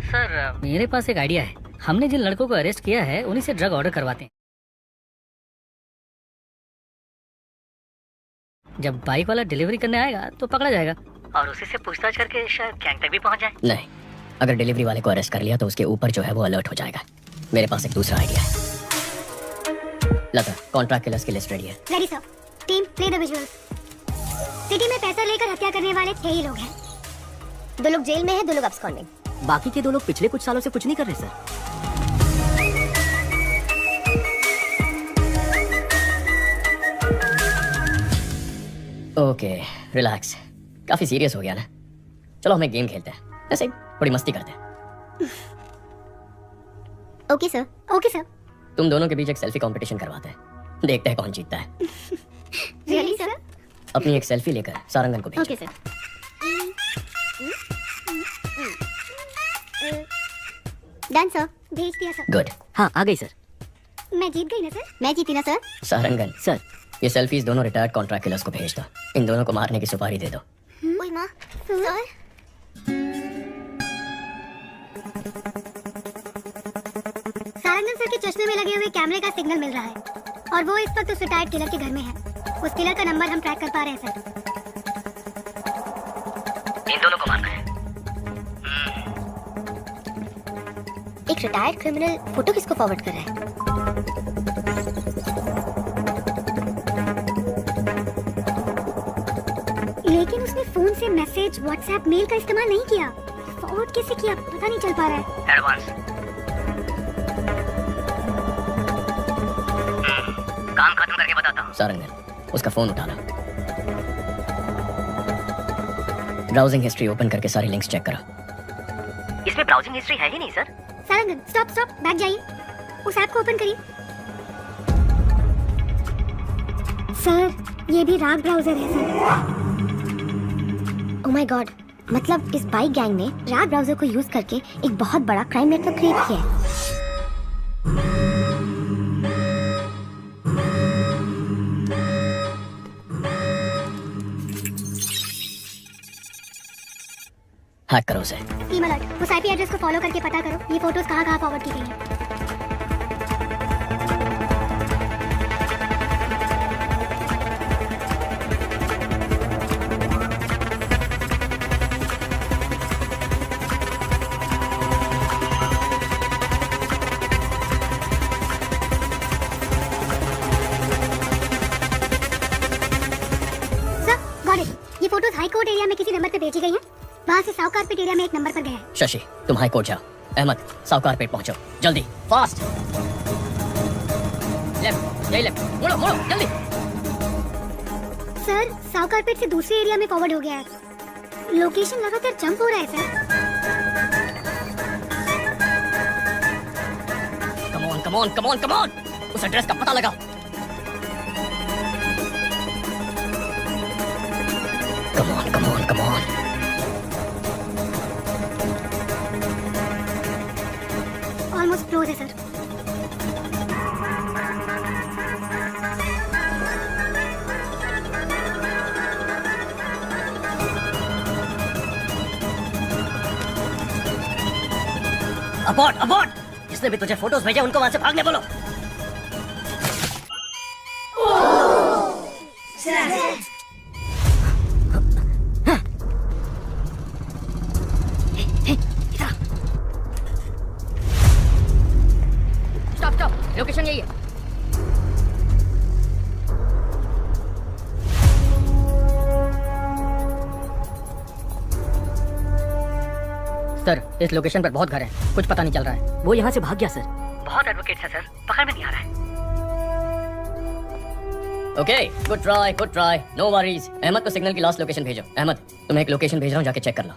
सर, मेरे पास एक आइडिया है। हमने जिन लड़कों को अरेस्ट किया है उन्हीं से ड्रग ऑर्डर करवाते हैं। जब बाइक वाला डिलीवरी करने आएगा तो पकड़ा जाएगा और उसी से पूछताछ करके शायद गैंग तक भी पहुंच जाए। नहीं, अगर डिलीवरी वाले को अरेस्ट कर लिया तो उसके ऊपर जो है वो अलर्ट हो जाएगा। मेरे पास एक दूसरा आइडिया है। लता, कॉन्ट्रैक्ट किलर्स की लिस्ट रेडी है। Ready sir. Team play the visuals. City में पैसा लेकर हत्या करने वाले 6 ही लोग हैं। 2 लोग जेल में हैं, 2 लोग अब्सकॉन्डिंग। बाकी के 2 लोग पिछले कुछ सालों से कुछ नहीं कर रहे सर। Okay, relax. काफी सीरियस हो गया ना? चलो हम एक गेम खेलते हैं, ऐसे ही थोड़ी मस्ती करते हैं। Okay sir. Okay sir. तुम दोनों के बीच एक सेल्फी कंपटीशन करवाते हैं, देखते हैं कौन जीतता है। Really sir? अपनी एक सेल्फी लेकर सारंगन को भेजो। Okay sir. डन सर, भेज दिया सर। गुड। हाँ, आ गई सर। मैं जीत गई ना सर? मैं जीती ना सर? सारंगन, सर, ये सेल्फीज दोनों रिटायर्ड कॉन्ट्रैक्ट किलर्स को भेज दो। इन दोनों को मारने की सुपारी दे दो। ओए माँ, सर। सारंगन सर के चश्मे में लगे हुए कैमरे का सिग्नल मिल रहा है और वो इस वक्त उस रिटायर्ड किलर के घर में है। उस किलर का नंबर हम ट्रैक कर पा रहे हैं सर। इन दोनों को मारना है। एक रिटायर्ड क्रिमिनल फोटो किसको फॉरवर्ड कर रहा है? लेकिन उसने फोन से मैसेज, व्हाट्सएप, मेल का इस्तेमाल नहीं किया। फॉरवर्ड कैसे किया पता नहीं चल पा रहा है। एडवांस। काम खत्म करके बताता हूँ। सारंगन, उसका फोन उठा लो। ब्राउजिंग हिस्ट्री ओपन करके सारी लिंक्स चेक करो। इसमें ब्राउजिंग हिस्ट्री है ही नहीं sir. Sarangan, stop stop, back जाइए। उस ऐप को ओपन करिए। सर, ये भी राग ब्राउजर है सर। ओह माय गॉड, मतलब इस बाइक गैंग ने राग ब्राउजर को यूज करके एक बहुत बड़ा क्राइम नेटवर्क क्रिएट किया है। हैक करो उसे। टीम अलर्ट, उस IP एड्रेस को फॉलो करके पता करो ये फोटोज कहाँ फॉरवर्ड की गई हैं। Sir, got it. ये फोटोज हाई कोर्ट एरिया में किसी नंबर पे भेजी गई हैं। वहाँ से साउथ कारपेट एरिया में एक नंबर पर गया है। शशि, तुम हाई कोर्ट जाओ। अहमद, साउथ कारपेट पहुंचो, जल्दी, फास्ट। लेफ्ट, यही लेफ्ट, मुड़ो मुड़ो, जल्दी। सर, साउथ कारपेट से दूसरे एरिया में फॉरवर्ड हो गया है। लोकेशन लगातार जंप हो रहा है sir. Come on come on come on come on, उस एड्रेस का पता लगाओ। Come on come on come on. Almost close है सर। Abort abort. जिसने भी तुझे फोटोज भेजे उनको वहां से भागने बोलो। स्टॉप स्टॉप, लोकेशन यही है। सर, इस लोकेशन पर बहुत घर है, कुछ पता नहीं चल रहा है। वो यहाँ से भाग गया सर। बहुत एडवोकेट्स है सर, पकड़ में नहीं आ रहा है। Okay, good try, no worries. Ahmed को सिग्नल की लास्ट लोकेशन भेजो। अहमद, तुम्हें एक लोकेशन भेज रहा हूँ, जाके चेक कर लो।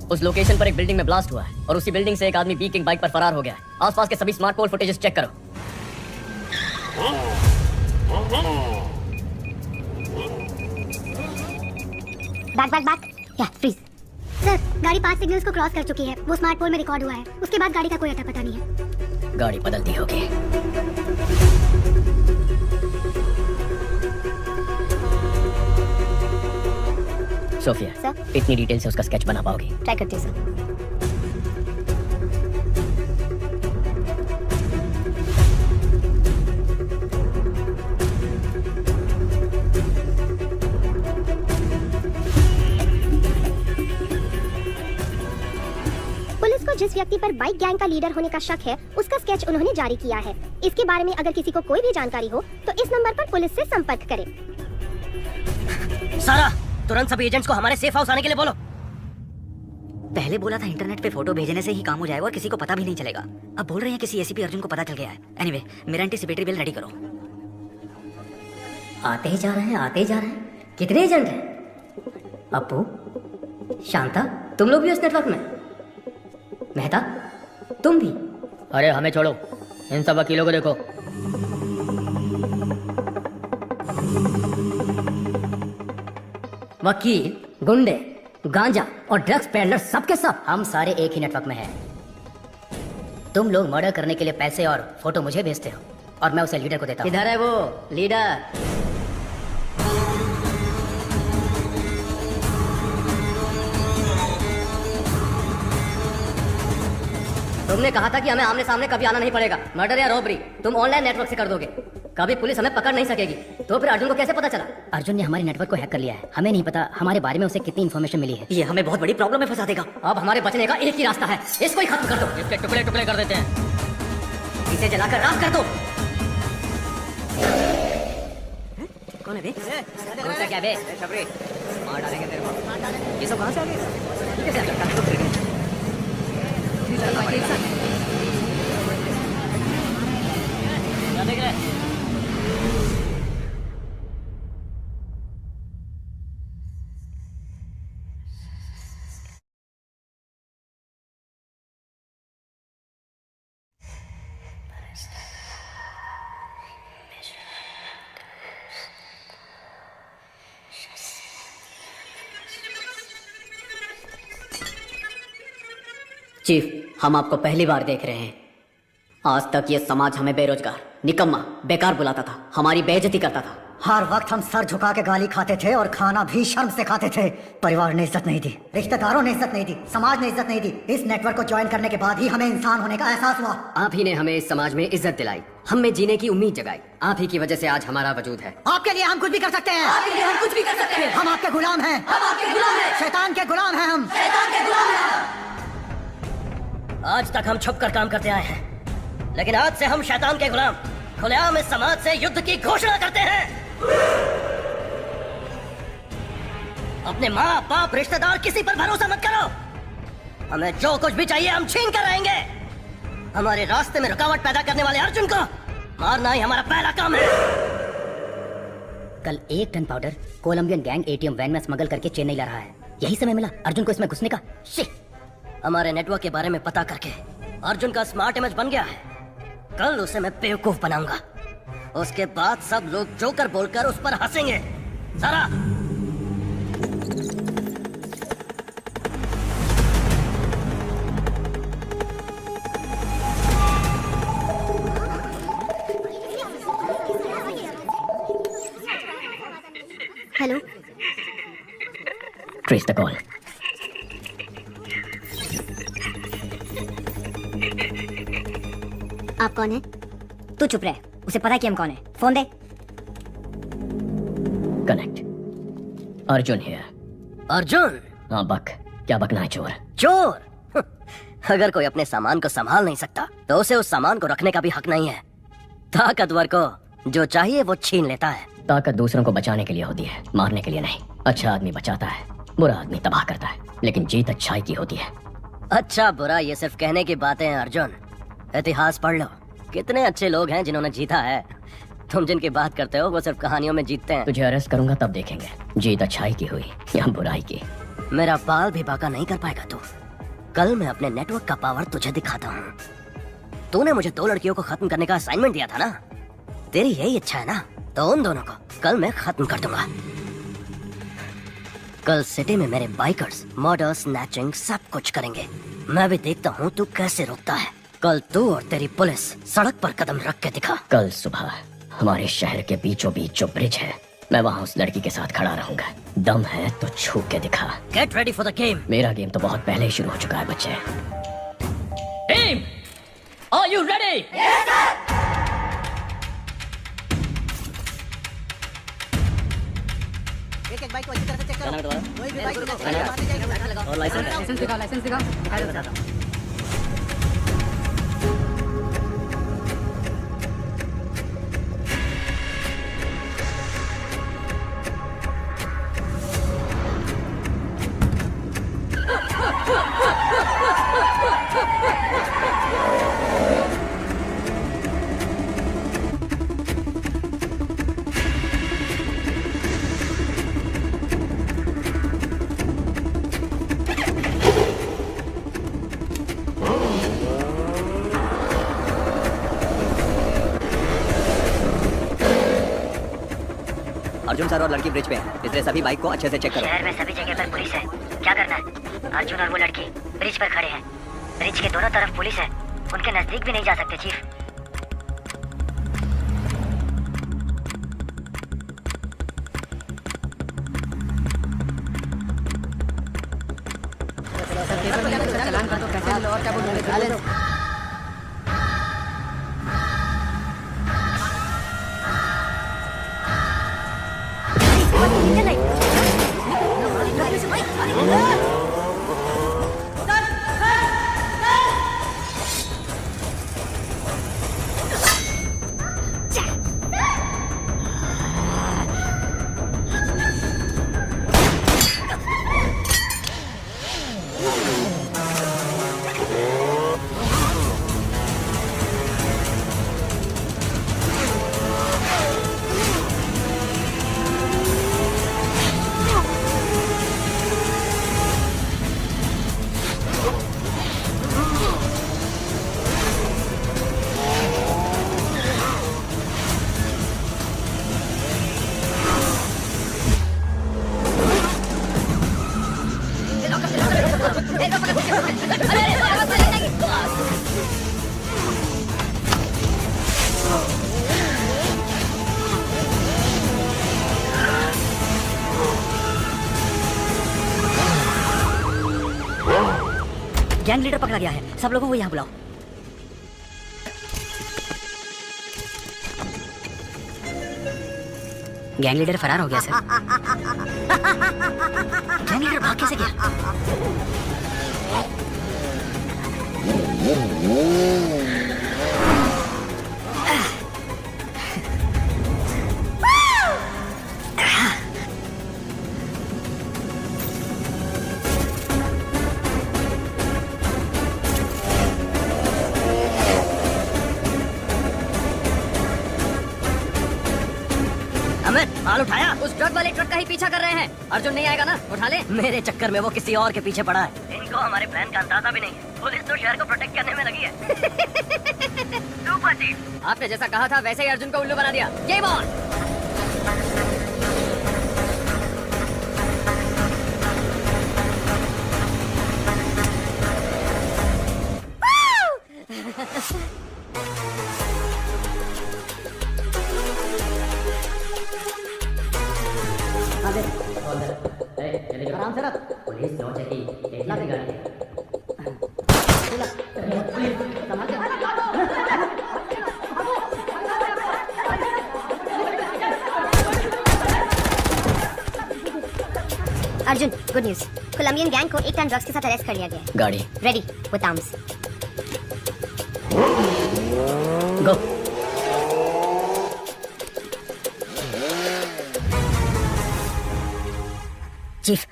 उस लोकेशन पर एक बिल्डिंग में ब्लास्ट हुआ है और उसी बिल्डिंग से एक आदमी बी किंग बाइक पर फरार हो गया है। आसपास के सभी स्मार्ट पोल फुटेजेस चेक करो। बैक या फ्रीज। सर, गाड़ी 5 सिग्नल्स को क्रॉस कर चुकी है। वो स्मार्ट पोल में रिकॉर्ड हुआ है। उसके बाद गाड़ी का कोई अता पता नहीं है। गाड़ी बदलती होगी। Sophia, sir? इतनी डिटेल से उसका स्केच बना पाओगी? ट्राई करती हूँ सर। पुलिस को जिस व्यक्ति पर बाइक गैंग का लीडर होने का शक है, उसका स्केच उन्होंने जारी किया है। इसके बारे में अगर किसी को कोई भी जानकारी हो तो इस नंबर पर पुलिस से संपर्क करें। सारा, तुरंत सभी एजेंट्स को हमारे सेफ हाउस आने के लिए बोलो। पहले बोला था इंटरनेट पे फोटो भेजने से ही काम हो जाएगा और किसी को पता भी नहीं चलेगा। अब बोल रहे हैं किसी एसीपी अर्जुन को पता चल गया है। एनीवे, मेरा एंटीसिपेटरी बिल रेडी करो। आते ही जा रहे हैं। कितने एजेंट हैं? अपू, शांता, तुम लोग भी इस नेटवर्क में? मेहता, तुम भी? अरे हमें छोड़ो, इन सब वकीलों को देखो। वकील, गुंडे, गांजा और ड्रग्स पेडलर सबके सब हम सारे एक ही नेटवर्क में हैं। तुम लोग मर्डर करने के लिए पैसे और फोटो मुझे भेजते हो और मैं उसे लीडर को देता हूं। किधर है वो लीडर? तुमने कहा था कि हमें आमने सामने कभी आना नहीं पड़ेगा। मर्डर या रॉबरी तुम ऑनलाइन नेटवर्क से कर दोगे। कभी पुलिस हमें पकड़ नहीं सकेगी। तो फिर अर्जुन को कैसे पता चला? अर्जुन ने हमारे नेटवर्क को हैक कर लिया है। हमें नहीं पता हमारे बारे में उसे कितनी इन्फॉर्मेशन मिली है। ये हमें बहुत बड़ी प्रॉब्लम में फंसा देगा। अब हमारे बचने का एक ही रास्ता है, इसको ही खत्म कर दो। इसके टुकड़े टुकड़े कर देते हैं। इसे जलाकर राख कर दो। कौन है बे? घूमता क्या बे? मार डालेंगे तेरे को। ये सब कहाँ से आ गए? कैसे आ गया? क्या देख रहे हैं? चीफ, हम आपको पहली बार देख रहे हैं। आज तक ये समाज हमें बेरोजगार, निकम्मा, बेकार बुलाता था, हमारी बेइज्जती करता था। हर वक्त हम सर झुका के गाली खाते थे और खाना भी शर्म से खाते थे। परिवार ने इज्जत नहीं दी, रिश्तेदारों ने इज्जत नहीं दी, समाज ने इज्जत नहीं दी। इस नेटवर्क को ज्वाइन करने के बाद ही हमें इंसान होने का एहसास हुआ। आप ही ने हमें इस समाज में इज्जत दिलाई, हम में जीने की उम्मीद जगाई। आप ही की वजह से आज हमारा वजूद है। आपके लिए हम कुछ भी कर सकते हैं। आपके लिए हम कुछ भी कर सकते हैं। हम आपके गुलाम हैं। हम आपके गुलाम हैं। शैतान के गुलाम हैं हम। शैतान के गुलाम हैं। आज तक हम छुप कर काम करते आए हैं, लेकिन आज से हम शैतान के गुलाम खुलेआम इस समाज से युद्ध की घोषणा करते हैं। अपने माँ बाप रिश्तेदार किसी पर भरोसा मत करो। हमें जो कुछ भी चाहिए हम छीन कर आएंगे। हमारे रास्ते में रुकावट पैदा करने वाले अर्जुन को मारना ही हमारा पहला काम है। कल 1 ton powder Colombian gang ATM van में स्मगल करके चेन्नई ला रहा है। यही समय मिला अर्जुन को इसमें घुसने का। हमारे नेटवर्क के बारे में पता करके अर्जुन का स्मार्ट इमेज बन गया है। कल उसे मैं बेवकूफ बनाऊंगा। उसके बाद सब लोग जोकर बोलकर उस पर हंसेंगे। सारा हेलो, ट्रेस द कॉल। आप कौन है? तू चुप रहे, उसे पता है कि हम कौन है। Phone they. Connect. Arjun here. Arjun? हाँ बक, क्या बकना है चोर? चोर? अगर कोई अपने सामान को संभाल नहीं सकता तो उसे उस सामान को रखने का भी हक नहीं है। ताकतवर को जो चाहिए वो छीन लेता है। ताकत दूसरों को बचाने के लिए होती है, मारने के लिए नहीं। अच्छा आदमी बचाता है, बुरा आदमी तबाह करता है, लेकिन जीत अच्छाई की होती है। अच्छा बुरा ये सिर्फ कहने की बातें हैं अर्जुन। इतिहास पढ़ लो, कितने अच्छे लोग हैं जिन्होंने जीता है। तुम जिनकी बात करते हो वो सिर्फ कहानियों में जीतते हैं। तुझे अरेस्ट करूंगा तब देखेंगे जीत अच्छाई की हुई या बुराई की। मेरा बाल भी बाका नहीं कर पाएगा तू। कल मैं अपने नेटवर्क का पावर तुझे दिखाता हूँ। तूने मुझे 2 लड़कियों को खत्म करने का असाइनमेंट दिया था ना, तेरी यही इच्छा है ना, तो उन दोनों को कल मैं खत्म कर दूंगा। कल सिटी में मेरे बाइकर्स मर्डर स्नैचिंग सब कुछ करेंगे। मैं भी देखता हूँ तू कैसे रुकता है। कल तू और तेरी पुलिस सड़क पर कदम रख के दिखा। कल सुबह हमारे शहर के बीचों बीच जो ब्रिज है, मैं वहाँ उस लड़की के साथ खड़ा रहूंगा। दम है तो छू के दिखा। Get ready for the game. मेरा गेम तो बहुत पहले ही शुरू हो चुका है बच्चे। Team, are you ready? एक एक बाइक को अच्छी तरह से चेक करो। कोई भी बाइक को और लाइसेंस दिखाओ। अर्जुन सर और लड़की ब्रिज पे हैं, इसलिए सभी बाइक को अच्छे से चेक करो। शहर में सभी जगह पर पुलिस है, क्या करना है? अर्जुन और वो लड़की ब्रिज पर खड़े हैं। ब्रिज के दोनों तरफ पुलिस है, उनके नजदीक भी नहीं जा सकते चीफ। गैंग लीडर पकड़ा गया है, सब लोगों को यहाँ बुलाओ। गैंग लीडर फरार हो गया सर। गैंग लीडर भाग कैसे गया? माल उठाया? उस ट्रक वाले ट्रक का ही पीछा कर रहे हैं। अर्जुन नहीं आएगा ना, उठा ले। मेरे चक्कर में वो किसी और के पीछे पड़ा है। इनको हमारे प्लान का अंदाजा भी नहीं है। पुलिस तो शहर को प्रोटेक्ट करने में लगी है। सुपर चीफ, आपने जैसा कहा था वैसे ही अर्जुन को उल्लू बना दिया। Game on. आराम से रख। पुलिस लौटे की देखना भी गाड़ी है। Arjun, good news. Colombian gang को 1 टन ड्रग्स के साथ अरेस्ट कर लिया गया है। गाड़ी ready with arms. Go. Chief,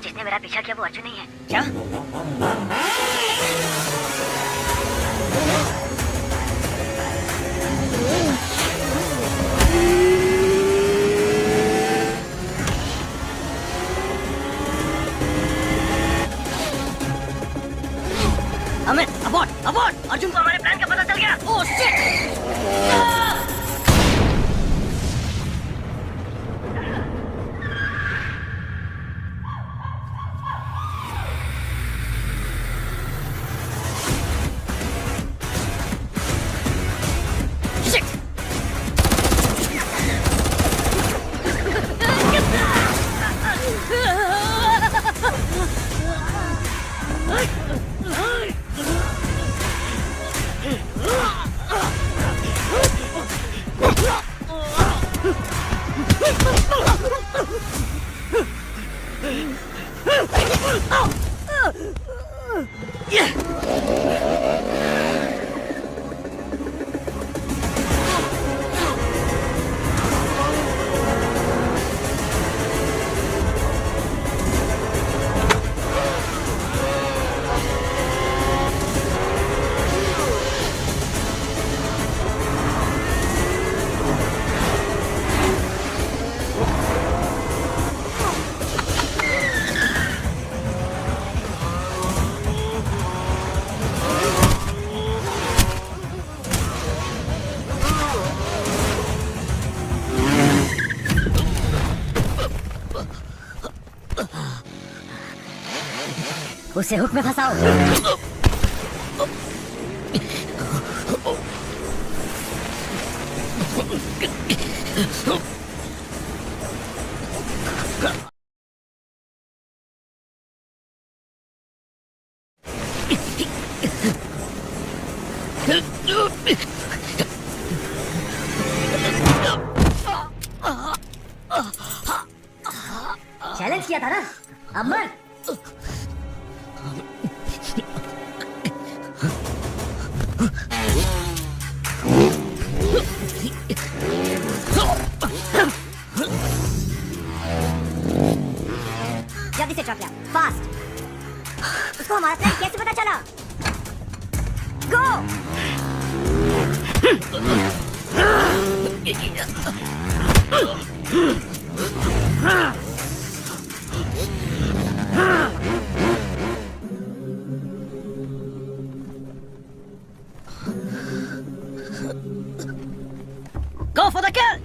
जिसने जिसने मेरा पीछा किया वो अर्जुन नहीं है। क्या? अमित, अबॉर्ड, अबॉर्ड! अर्जुन को हमारे प्लान का पता चल गया। Oh shit! उसे हुक में फंसाओ। चैलेंज किया था ना, अब मर। जल्दी से ट्रक लाओ, फास्ट। उसको हमारा प्लान कैसे पता चला? गो! Go for the kill!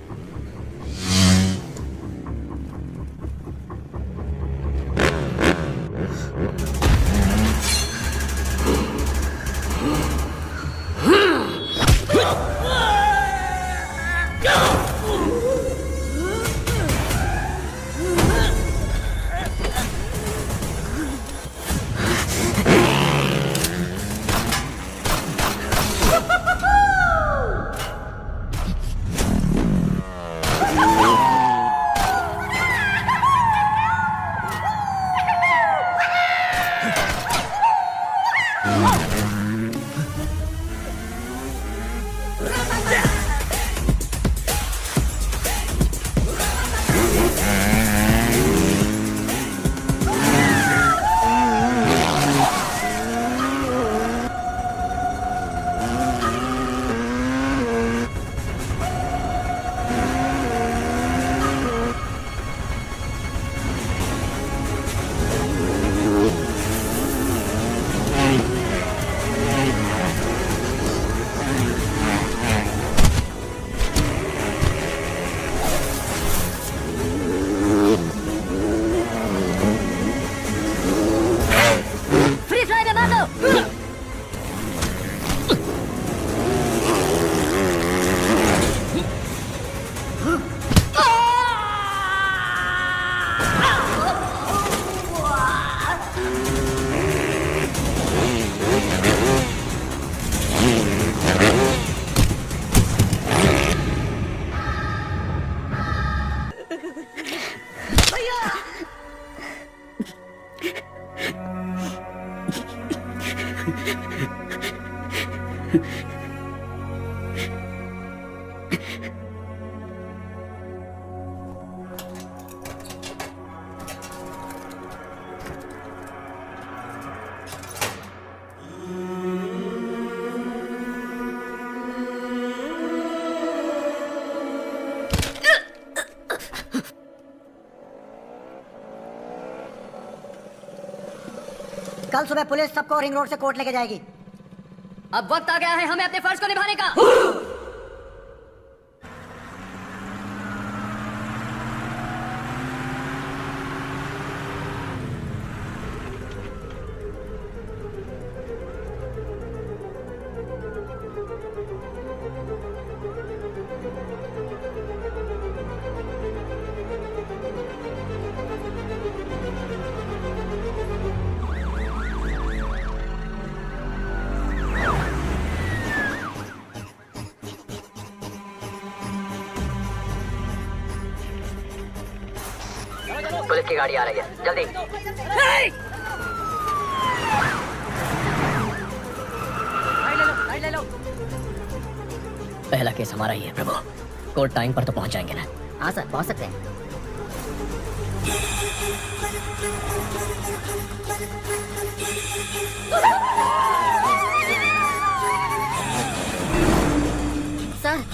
कल सुबह पुलिस सबको रिंग रोड से कोर्ट लेके जाएगी। अब वक्त आ गया है हमें अपने फर्ज को निभाने का। पुलिस की गाड़ी आ रही है, जल्दी। पहला केस हमारा ही है प्रभु। कोर्ट टाइम पर तो पहुंच जाएंगे ना? हाँ सर, पहुंच सकते हैं। सर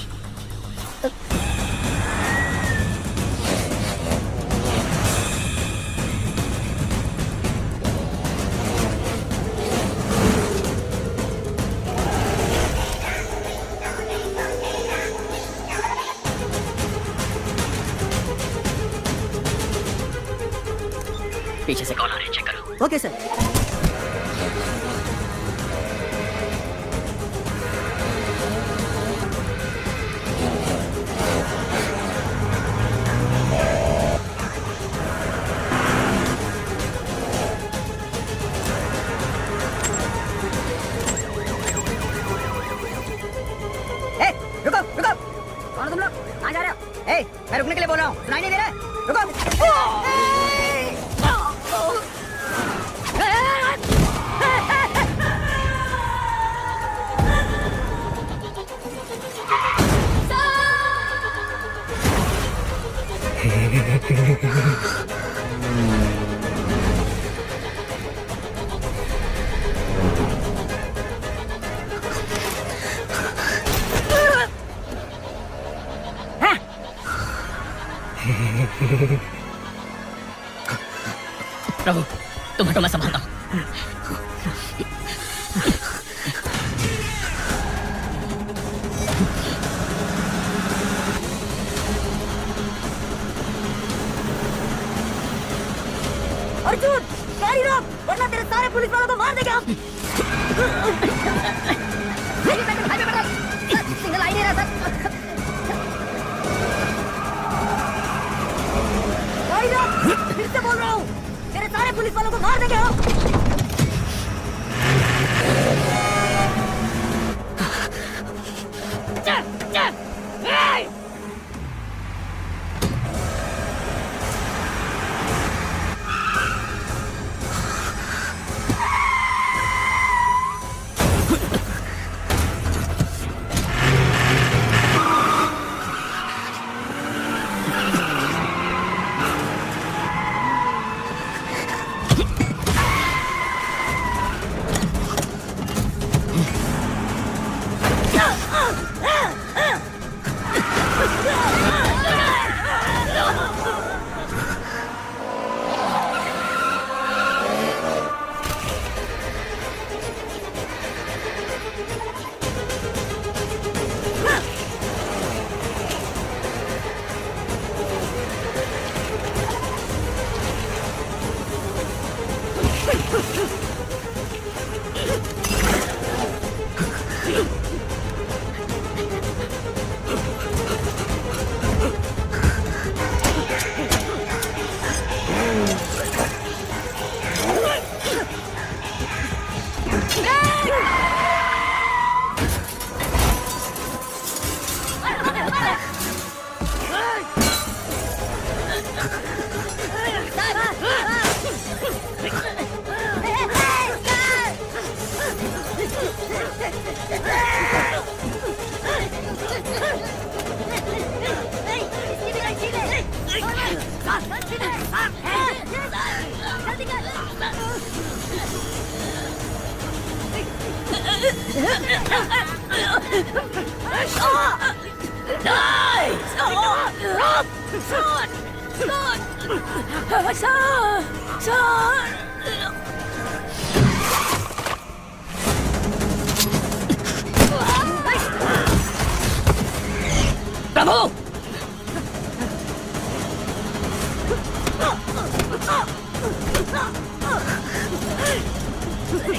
पीछे से कॉल आ रही है, चेक करो। Okay sir. रुको रुको, कौन हो तुम लोग? कहाँ जा रहे हो? मैं रुकने के लिए बोल रहा हूँ, सुनाई नहीं दे रहा है? रुको। प्रभु तुम हटो, मैं संभालता हूँ। अर्जुन गाड़ी रोक, वरना तेरे सारे पुलिस वालों को मार देगा। सिग्नल आ ही नहीं रहा सर। गाड़ी रोक, फिर से बोल रहा हूँ, तेरे सारे पुलिस वालों को मार देंगे हम।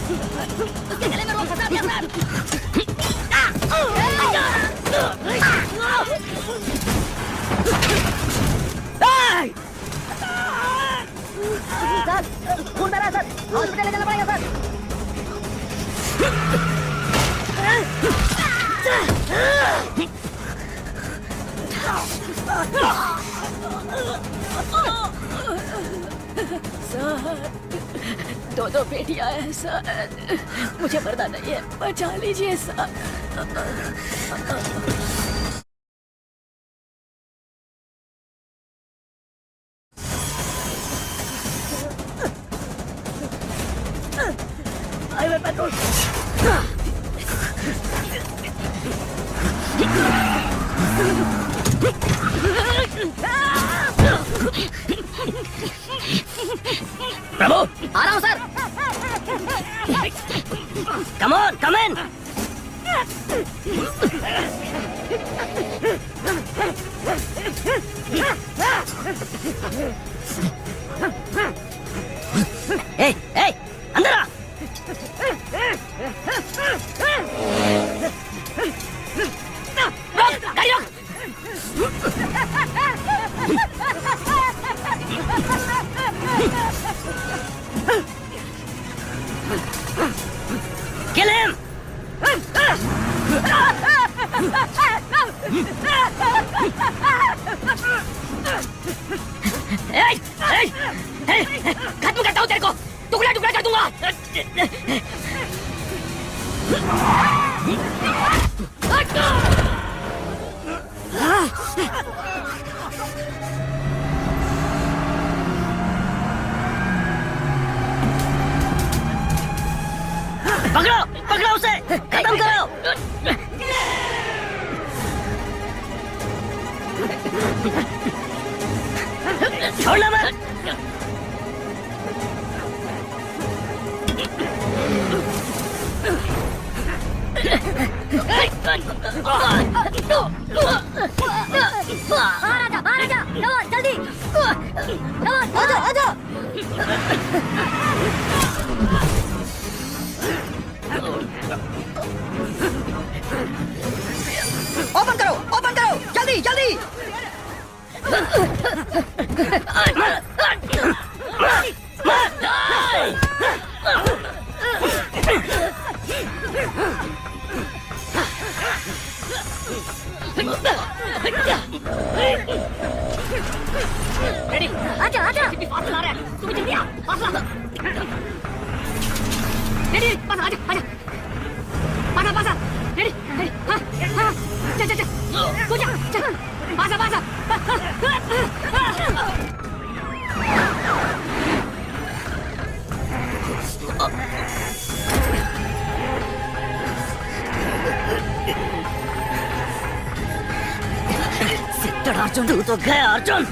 उसके गले में रोक फंसा दिया सर। सर खून बह रहा है सर, हॉस्पिटल ले जाना पड़ेगा सर। दो बेटियां हैं सर, मुझे मरना नहीं है, बचा लीजिए सर। प्रभु आ रहा हूँ सर। कम ऑन, कम इन। ए, अंदर आ। रोक, गाड़ी रोक। Kill him! खत्म करता हूँ तेरे को, टुकड़ा टुकड़ा कर दूंगा। पकड़ो, पकड़ो उसे, खत्म करो। छोड़ना मत। बाहर आ जा, नवाज जल्दी, नवाज आ जा। ओपन करो, ओपन करो, जल्दी जल्दी। रेडी, आजा आजा। फासला आ रहा है, तुम्हें जल्दी आ, फासला। रेडी, पास आजा, आजा। पासा, पासा, रेडी, रेडी, हाँ, हाँ, चल, चल, चल, तू जा, चल, पासा, पासा। अर्जुन, तू तो गया अर्जुन।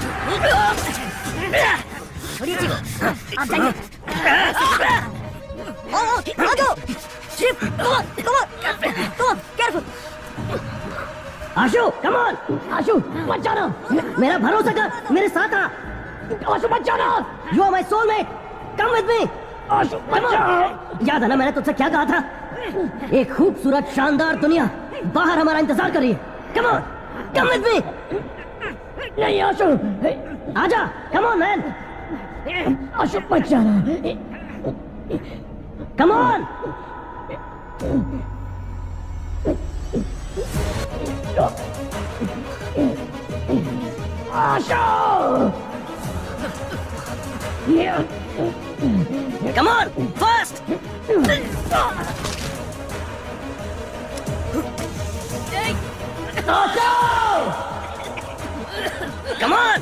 छोड़िए जी को, आप जाइए। आ जाओ। Shiv, come on, careful. Ashu, come on, आशु, मत जाना, मेरा भरोसा कर, मेरे साथ आ। आशु मत जाना, you are my soulmate, come with me. आशु मत जाना। याद है ना मैंने तुझसे क्या कहा था? एक खूबसूरत शानदार दुनिया बाहर हमारा इंतजार कर रही है। Come on, come with me. नहीं आशु, आजा, come on man. आशु मत जाना, come on. Asho! Come on, fast! Asho! Come on!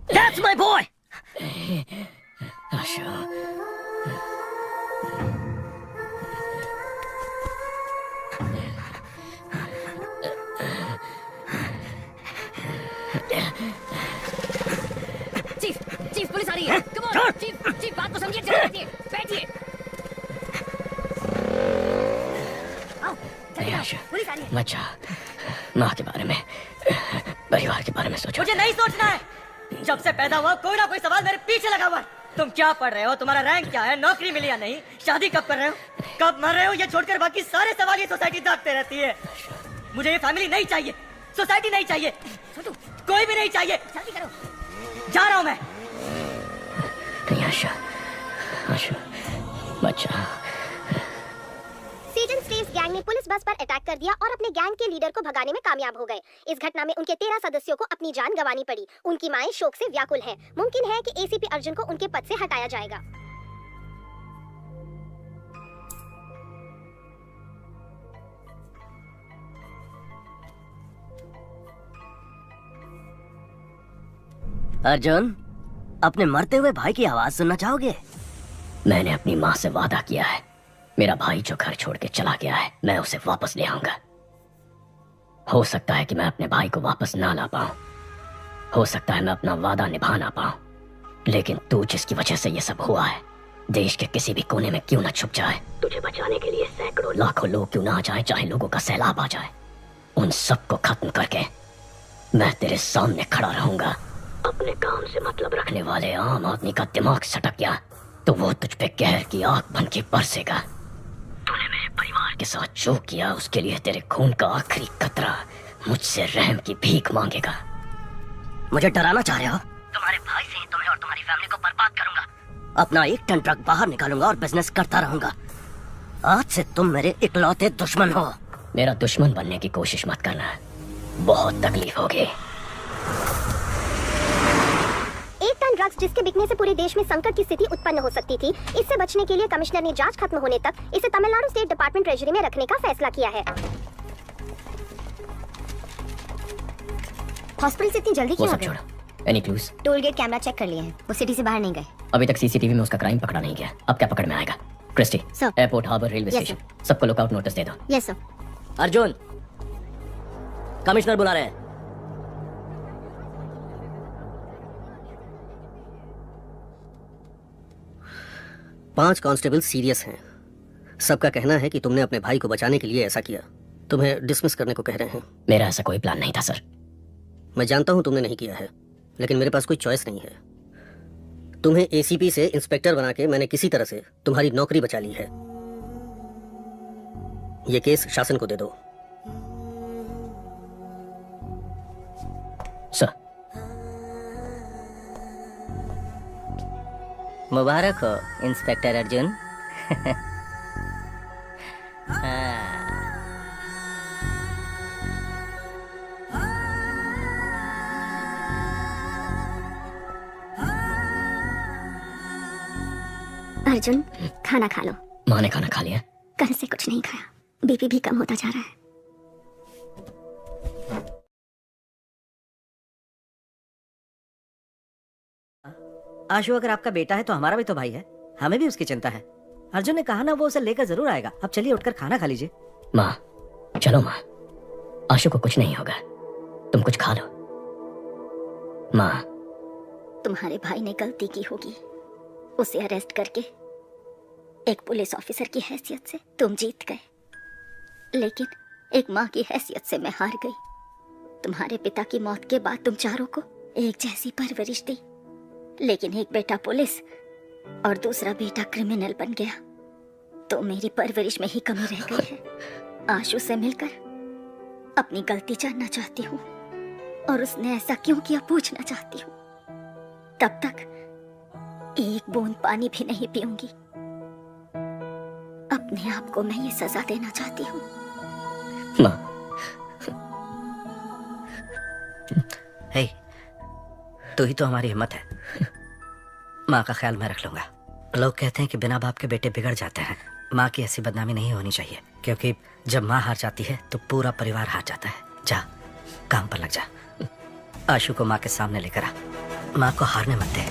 That's my boy. Ashu, chief police आ रही है। कम ऑन चीफ बात को समझिए। चलिए बैठिए। नहीं आशु, मत जा। माँ के बारे में, परिवार के बारे में सोचो। मुझे नहीं सोचना है। जब से पैदा हुआ कोई ना कोई सवाल मेरे पीछे लगा हुआ है। तुम क्या पढ़ रहे हो, तुम्हारा रैंक क्या है, नौकरी मिली या नहीं, शादी कब कर रहे हो, कब मर रहे हो, ये छोड़कर बाकी सारे सवाल ये सोसाइटी दागते रहती है। मुझे ये फैमिली नहीं चाहिए, सोसाइटी नहीं चाहिए, कोई भी नहीं चाहिए। जल्दी करो, जा रहा हूं मैं। नहीं आशु, आशु, मत जा। सीजन स्लेव्स गैंग ने पुलिस बस पर अटैक कर दिया और अपने गैंग के लीडर को भगाने में कामयाब हो गए। इस घटना में उनके 13 सदस्यों को अपनी जान गंवानी पड़ी। उनकी माएं शोक से व्याकुल हैं। मुमकिन है कि एसीपी अर्जुन को उनके पद से हटाया जाएगा। अर्जुन, अपने मरते हुए भाई की आवाज सुनना चाहोगे? मैंने अपनी माँ से वादा किया है, मेरा भाई जो घर छोड़ के चला गया है मैं उसे वापस ले आऊंगा। हो सकता है कि मैं अपने भाई को वापस ना ला पाऊं, हो सकता है मैं अपना वादा निभा ना पाऊं, लेकिन तू जिसकी वजह से ये सब हुआ है, देश के किसी भी कोने में क्यों ना छुप जाए, तुझे बचाने के लिए सैकड़ों लाखों लोग क्यों ना आ जाए, चाहे लोगों का सैलाब आ जाए, उन सबको खत्म करके मैं तेरे सामने खड़ा रहूंगा। अपने काम से मतलब रखने वाले आम आदमी का दिमाग सटक गया तो वो तुझ पे कहर की आग बन के बरसेगा। तूने मेरे परिवार के साथ जो किया उसके लिए तेरे खून का आखिरी कतरा मुझसे रहम की भीख मांगेगा। मुझे डराना चाह रहे हो? तुम्हारे भाई से ही तुम्हें और तुम्हारी फैमिली को बर्बाद करूंगा। अपना 1 टन ट्रक बाहर निकालूंगा और बिजनेस करता रहूंगा। आज से तुम मेरे इकलौते दुश्मन हो। मेरा दुश्मन बनने की कोशिश मत करना, बहुत तकलीफ होगी। 1 टन ड्रग्स जिसके बिकने से पूरे देश में संकट की स्थिति उत्पन्न हो सकती थी। इससे बचने के लिए कमिश्नर ने जांच खत्म होने तक इसे तमिलनाडु स्टेट डिपार्टमेंट ट्रेजरी में रखने का फैसला किया है। हॉस्पिटल से इतनी जल्दी वो क्यों आ सब गए? छोड़ो, any clues? Toll gate camera check कर लिए हैं, वो सिटी से बाहर नहीं गए। अभी तक सीसीटीवी में उसका क्राइम पकड़ा नहीं गया, अब क्या पकड़ में आएगा? Christy, sir. Airport, harbour, railway Yes, station, सबको लुकआउट नोटिस दे दो। Yes sir. अर्जुन, कमिश्नर बुला रहे हैं। पांच कांस्टेबल सीरियस हैं। सबका कहना है कि तुमने अपने भाई को बचाने के लिए ऐसा किया। तुम्हें डिसमिस करने को कह रहे हैं। मेरा ऐसा कोई प्लान नहीं था सर। मैं जानता हूं तुमने नहीं किया है, लेकिन मेरे पास कोई चॉइस नहीं है। तुम्हें एसीपी से इंस्पेक्टर बना के मैंने किसी तरह से तुम्हारी नौकरी बचा ली है। ये केस शासन को दे दो। सर। मुबारक हो इंस्पेक्टर अर्जुन। अर्जुन, खाना खा लो। माँ ने खाना खा लिया? कल से कुछ नहीं खाया, बीपी भी कम होता जा रहा है। आशु अगर आपका बेटा है तो हमारा भी तो भाई है, हमें भी उसकी चिंता है। अर्जुन ने कहा ना वो उसे लेकर जरूर आएगा। अब चलिए उठकर खाना खा लीजिए। माँ, चलो माँ, आशु को कुछ नहीं होगा, तुम कुछ खा लो। माँ, तुम्हारे भाई ने गलती की होगी, उसे अरेस्ट करके एक पुलिस ऑफिसर की हैसियत से तुम जीत गए, लेकिन एक माँ की हैसियत से मैं हार गई। तुम्हारे पिता की मौत के बाद तुम चारों को एक जैसी परवरिश दी, लेकिन एक बेटा पुलिस और दूसरा बेटा क्रिमिनल बन गया, तो मेरी परवरिश में ही कमी रह गई है। आशु से मिलकर अपनी गलती जानना चाहती हूँ और उसने ऐसा क्यों किया पूछना चाहती हूँ। तब तक एक बूंद पानी भी नहीं पीऊंगी। अपने आप को मैं ये सजा देना चाहती हूँ। माँ। हे, तू ही तो हमारी हिम्मत है। माँ का ख्याल मैं रख लूंगा। लोग कहते हैं कि बिना बाप के बेटे बिगड़ जाते हैं। माँ की ऐसी बदनामी नहीं होनी चाहिए, क्योंकि जब माँ हार जाती है तो पूरा परिवार हार जाता है। जा, काम पर लग जा। आशु को माँ के सामने लेकर आ। माँ को हारने मत दे।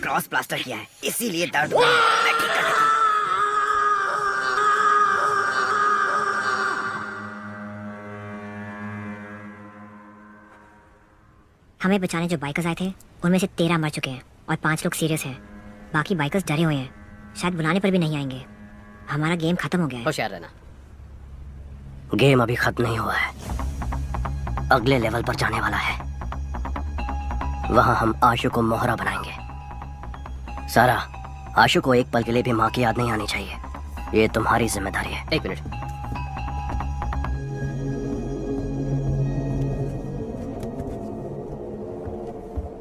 क्रॉस प्लास्टर किया है, इसीलिए दर्द हुआ। मैं ठीक कर देता हूँ। हमें बचाने जो बाइकर्स आए थे उनमें से 13 मर चुके हैं और 5 लोग सीरियस हैं। बाकी बाइकर्स डरे हुए हैं, शायद बुलाने पर भी नहीं आएंगे। हमारा गेम खत्म हो गया है। होशियार रहना। गेम अभी खत्म नहीं हुआ है, अगले लेवल पर जाने वाला है। वहां हम आशु को मोहरा बनाएंगे। सारा, आशु को एक पल के लिए भी माँ की याद नहीं आनी चाहिए। ये तुम्हारी जिम्मेदारी है। 1 मिनट।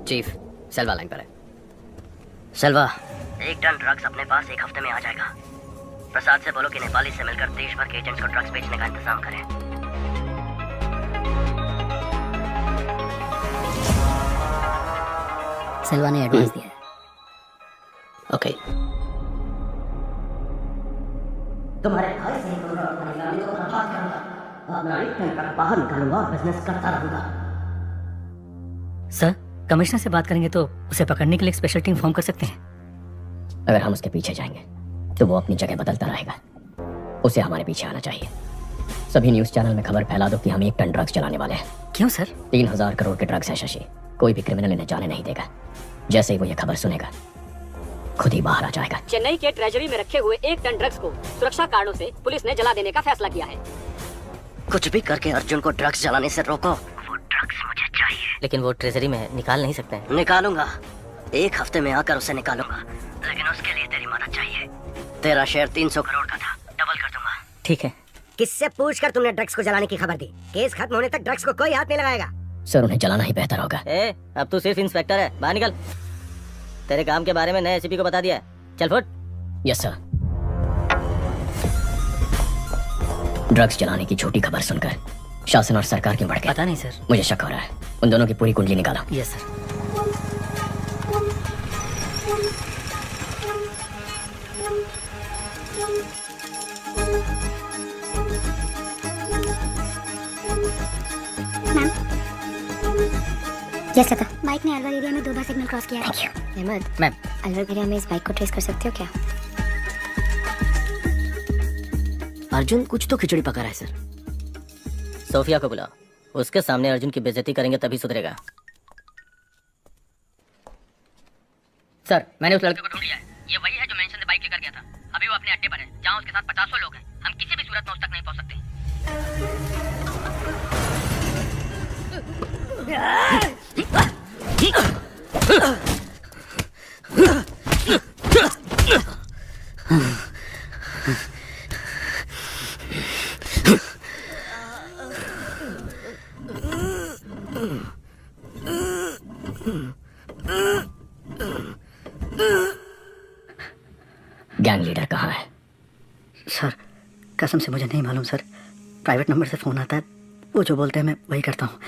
चीफ, सेल्वा लाइन पर है। सेल्वा, 1 टन ड्रग्स अपने पास 1 हफ्ते में आ जाएगा। प्रसाद से बोलो कि नेपाली से मिलकर देश भर के एजेंट्स को ड्रग्स बेचने का इंतजाम करें। सेल्वा ने एडवांस दिया है। ओके। तुम्हारे भाई से निकालने को बर्बाद करूंगा। अपना रिटर्न कर बाहर निकालूंगा और बिजनेस करता रहूंगा। सर, कमिश्नर से बात करेंगे तो उसे पकड़ने के लिए एक स्पेशल टीम फॉर्म कर सकते हैं। अगर हम उसके पीछे जाएंगे तो वो अपनी जगह बदलता रहेगा। उसे हमारे पीछे आना चाहिए। सभी न्यूज चैनल में खबर फैला दो कि हम 1 टन ड्रग्स चलाने वाले हैं। क्यों सर? 3000 करोड़ के ड्रग्स है शशि। कोई भी क्रिमिनल इन्हें जाने नहीं देगा। जैसे ही वो ये खबर सुनेगा खुद ही बाहर आ जाएगा। चेन्नई के ट्रेजरी में रखे हुए 1 टन ड्रग्स को सुरक्षा कारणों से पुलिस ने जला देने का फैसला किया है। कुछ भी करके अर्जुन को ड्रग्स जलाने से रोको। वो ड्रग्स मुझे चाहिए। लेकिन वो ट्रेजरी में निकाल नहीं सकते हैं। निकालूंगा, 1 हफ्ते में आकर उसे निकालूंगा। लेकिन उसके लिए तेरी मदद चाहिए। तेरा शेयर 300 करोड़ का था, डबल कर दूंगा। ठीक है। किससे पूछकर तुमने ड्रग्स को जलाने की खबर दी? केस खत्म होने तक ड्रग्स को कोई हाथ नहीं लगाएगा। सर, उन्हें जलाना ही बेहतर होगा। अब तू सिर्फ इंस्पेक्टर है, बाहर निकल। तेरे काम के बारे में नए एसीपी को बता दिया है। चल फुट। Yes sir. ड्रग्स जलाने की झूठी खबर सुनकर शासन और सरकार क्यों बढ़ गए? पता नहीं सर। मुझे शक हो रहा है। उन दोनों की पूरी कुंडली निकालो। Yes sir. यस लता। बाइक ने अलवर एरिया में 2 बार सिग्नल क्रॉस किया है। अहमद, मैम। अलवर एरिया में इस बाइक को ट्रेस कर सकते हो क्या? अर्जुन कुछ तो खिचड़ी पका रहा है सर। सोफिया को बुलाओ, उसके सामने अर्जुन की बेइज्जती करेंगे तभी सुधरेगा। सर, मैंने उस लड़के को ढूंढ लिया है। ये वही है जो मेंशन से बाइक लेकर गया था। अभी वो अपने अड्डे पर है, जहाँ उसके साथ 50 लोग हैं। हम किसी भी सूरत में उस तक नहीं पहुँच सकते। गैंग लीडर कहाँ है? सर, कसम से मुझे नहीं मालूम सर। प्राइवेट नंबर से फोन आता है, वो जो बोलते हैं मैं वही करता हूँ।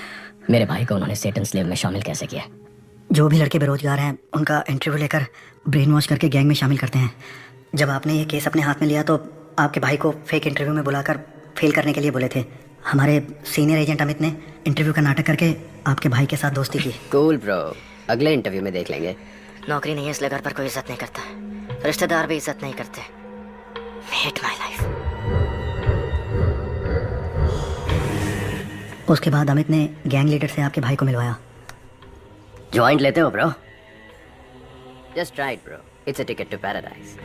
मेरे भाई को उन्होंने सेटन स्लेव में शामिल कैसे किया? जो भी लड़के बेरोजगार हैं उनका इंटरव्यू लेकर ब्रेन वॉश करके गैंग में शामिल करते हैं। जब आपने ये केस अपने हाथ में लिया तो आपके भाई को फेक इंटरव्यू में बुलाकर फेल करने के लिए बोले थे। हमारे सीनियर एजेंट अमित ने इंटरव्यू का नाटक करके आपके भाई के साथ दोस्ती की। कूल ब्रो, अगले इंटरव्यू में देख लेंगे। नौकरी नहीं है इसलिए घर पर कोई इज्जत नहीं करता, रिश्तेदार भी इज्जत नहीं करते। Hate my life. उसके बाद अमित ने गैंग लीडर से आपके भाई को मिलवाया। ज्वाइंट लेते हो bro? Just right bro, it's a ticket to paradise.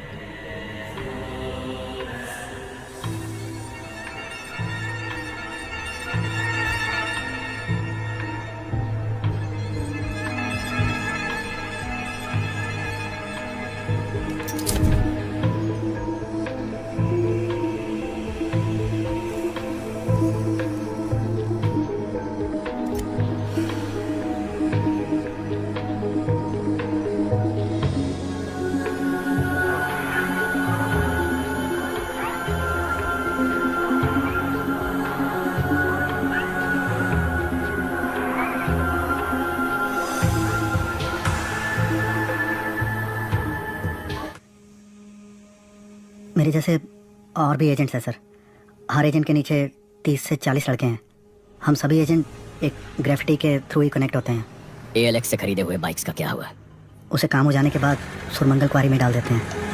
मेरे जैसे और भी एजेंट्स हैं सर। हर एजेंट के नीचे 30 से 40 लड़के हैं। हम सभी एजेंट एक ग्रेफिटी के थ्रू ही कनेक्ट होते हैं। ALX से खरीदे हुए बाइक्स का क्या हुआ? उसे काम हो जाने के बाद सुरमंगल क्वारी में डाल देते हैं।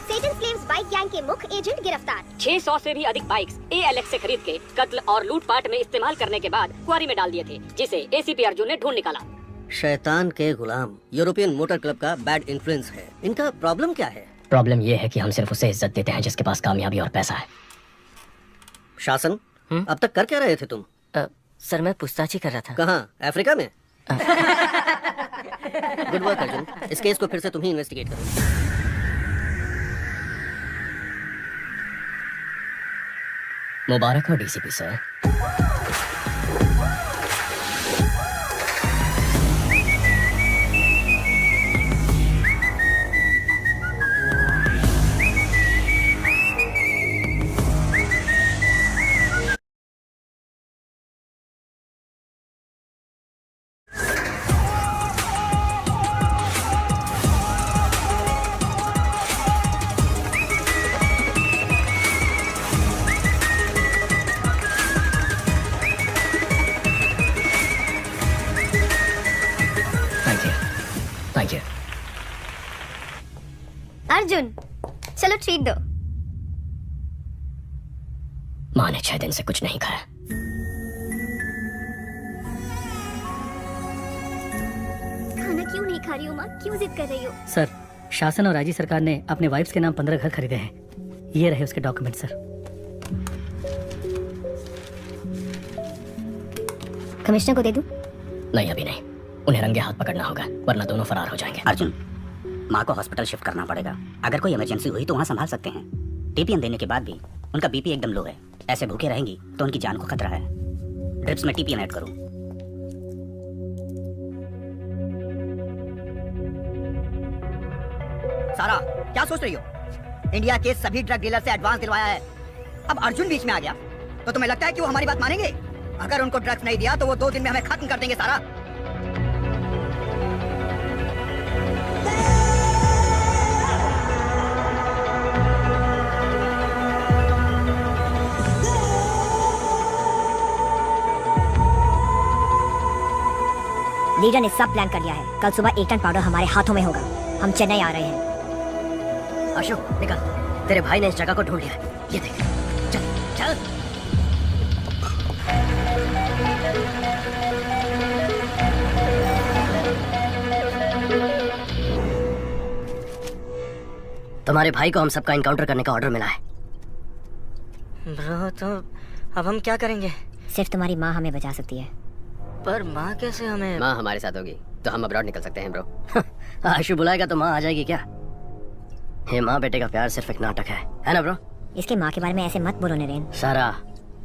सेटन स्लेव्स बाइक गैंग के मुख्य एजेंट गिरफ्तार। 600 से भी अधिक बाइक्स ALX से खरीद के कत्ल और लूटपाट में इस्तेमाल करने के बाद क्वारी में डाल दिए थे, जिसे ACP अर्जुन ने ढूंढ निकाला। शैतान के गुलाम यूरोपियन मोटर क्लब का बैड इन्फ्लुएंस है। इनका प्रॉब्लम क्या है? प्रॉब्लम ये है कि हम सिर्फ उसे इज्जत देते हैं जिसके पास कामयाबी और पैसा है। शासन, अब तक कर क्या रहे थे तुम? सर मैं पूछताछ ही कर रहा था। कहाँ? अफ्रीका में? Good work Arjun. इस केस को फिर से तुम ही इन्वेस्टिगेट करो। मुबारक हो DCP sir. Thank you. Arjun चलो ट्रीट दो। माँ ने 6 दिन से कुछ नहीं खाया। खाना क्यों नहीं खा रही हो माँ? क्यों जिद कर रही हो? सर, शासन और राज्य सरकार ने अपने वाइफ्स के नाम 15 घर खरीदे हैं। ये रहे उसके डॉक्यूमेंट सर। कमिश्नर को दे दूं? नहीं अभी नहीं, उन्हें रंगे हाथ पकड़ना होगा वरना दोनों फरार हो जाएंगे। अर्जुन, माँ को हॉस्पिटल शिफ्ट करना पड़ेगा। अगर कोई इमरजेंसी हुई तो वहाँ संभाल सकते हैं। टीपीएन देने के बाद भी उनका बीपी एकदम लो है। ऐसे भूखे रहेंगी तो उनकी जान को खतरा है। ड्रिप्स में टीपीएन ऐड करूँ? सारा, क्या सोच रही हो? इंडिया के सभी ड्रग डीलर से एडवांस दिलवाया है। अब अर्जुन बीच में आ गया तो तुम्हें लगता है कि वो हमारी बात मानेंगे? अगर उनको ड्रग्स नहीं दिया तो वो 2 दिन में हमें खत्म कर देंगे सारा। लीडर ने सब प्लान कर लिया है। कल सुबह 1 टन पाउडर हमारे हाथों में होगा। हम चेन्नई आ रहे हैं। अशोक निकल, तेरे भाई ने इस जगह को ढूंढ लिया है। ये देख, चल चल। तुम्हारे भाई को हम सबका इनकाउंटर करने का ऑर्डर मिला है। ब्रो, तो अब हम क्या करेंगे? सिर्फ तुम्हारी माँ हमें बचा सकती है। पर माँ कैसे हमें? माँ हमारे साथ होगी तो हम अब्रॉड निकल सकते हैं ब्रो। आशु बुलाएगा तो माँ आ जाएगी क्या? ये माँ बेटे का प्यार सिर्फ एक नाटक है ना ब्रो? इसके माँ के बारे में ऐसे मत बोलो नरेन। सारा,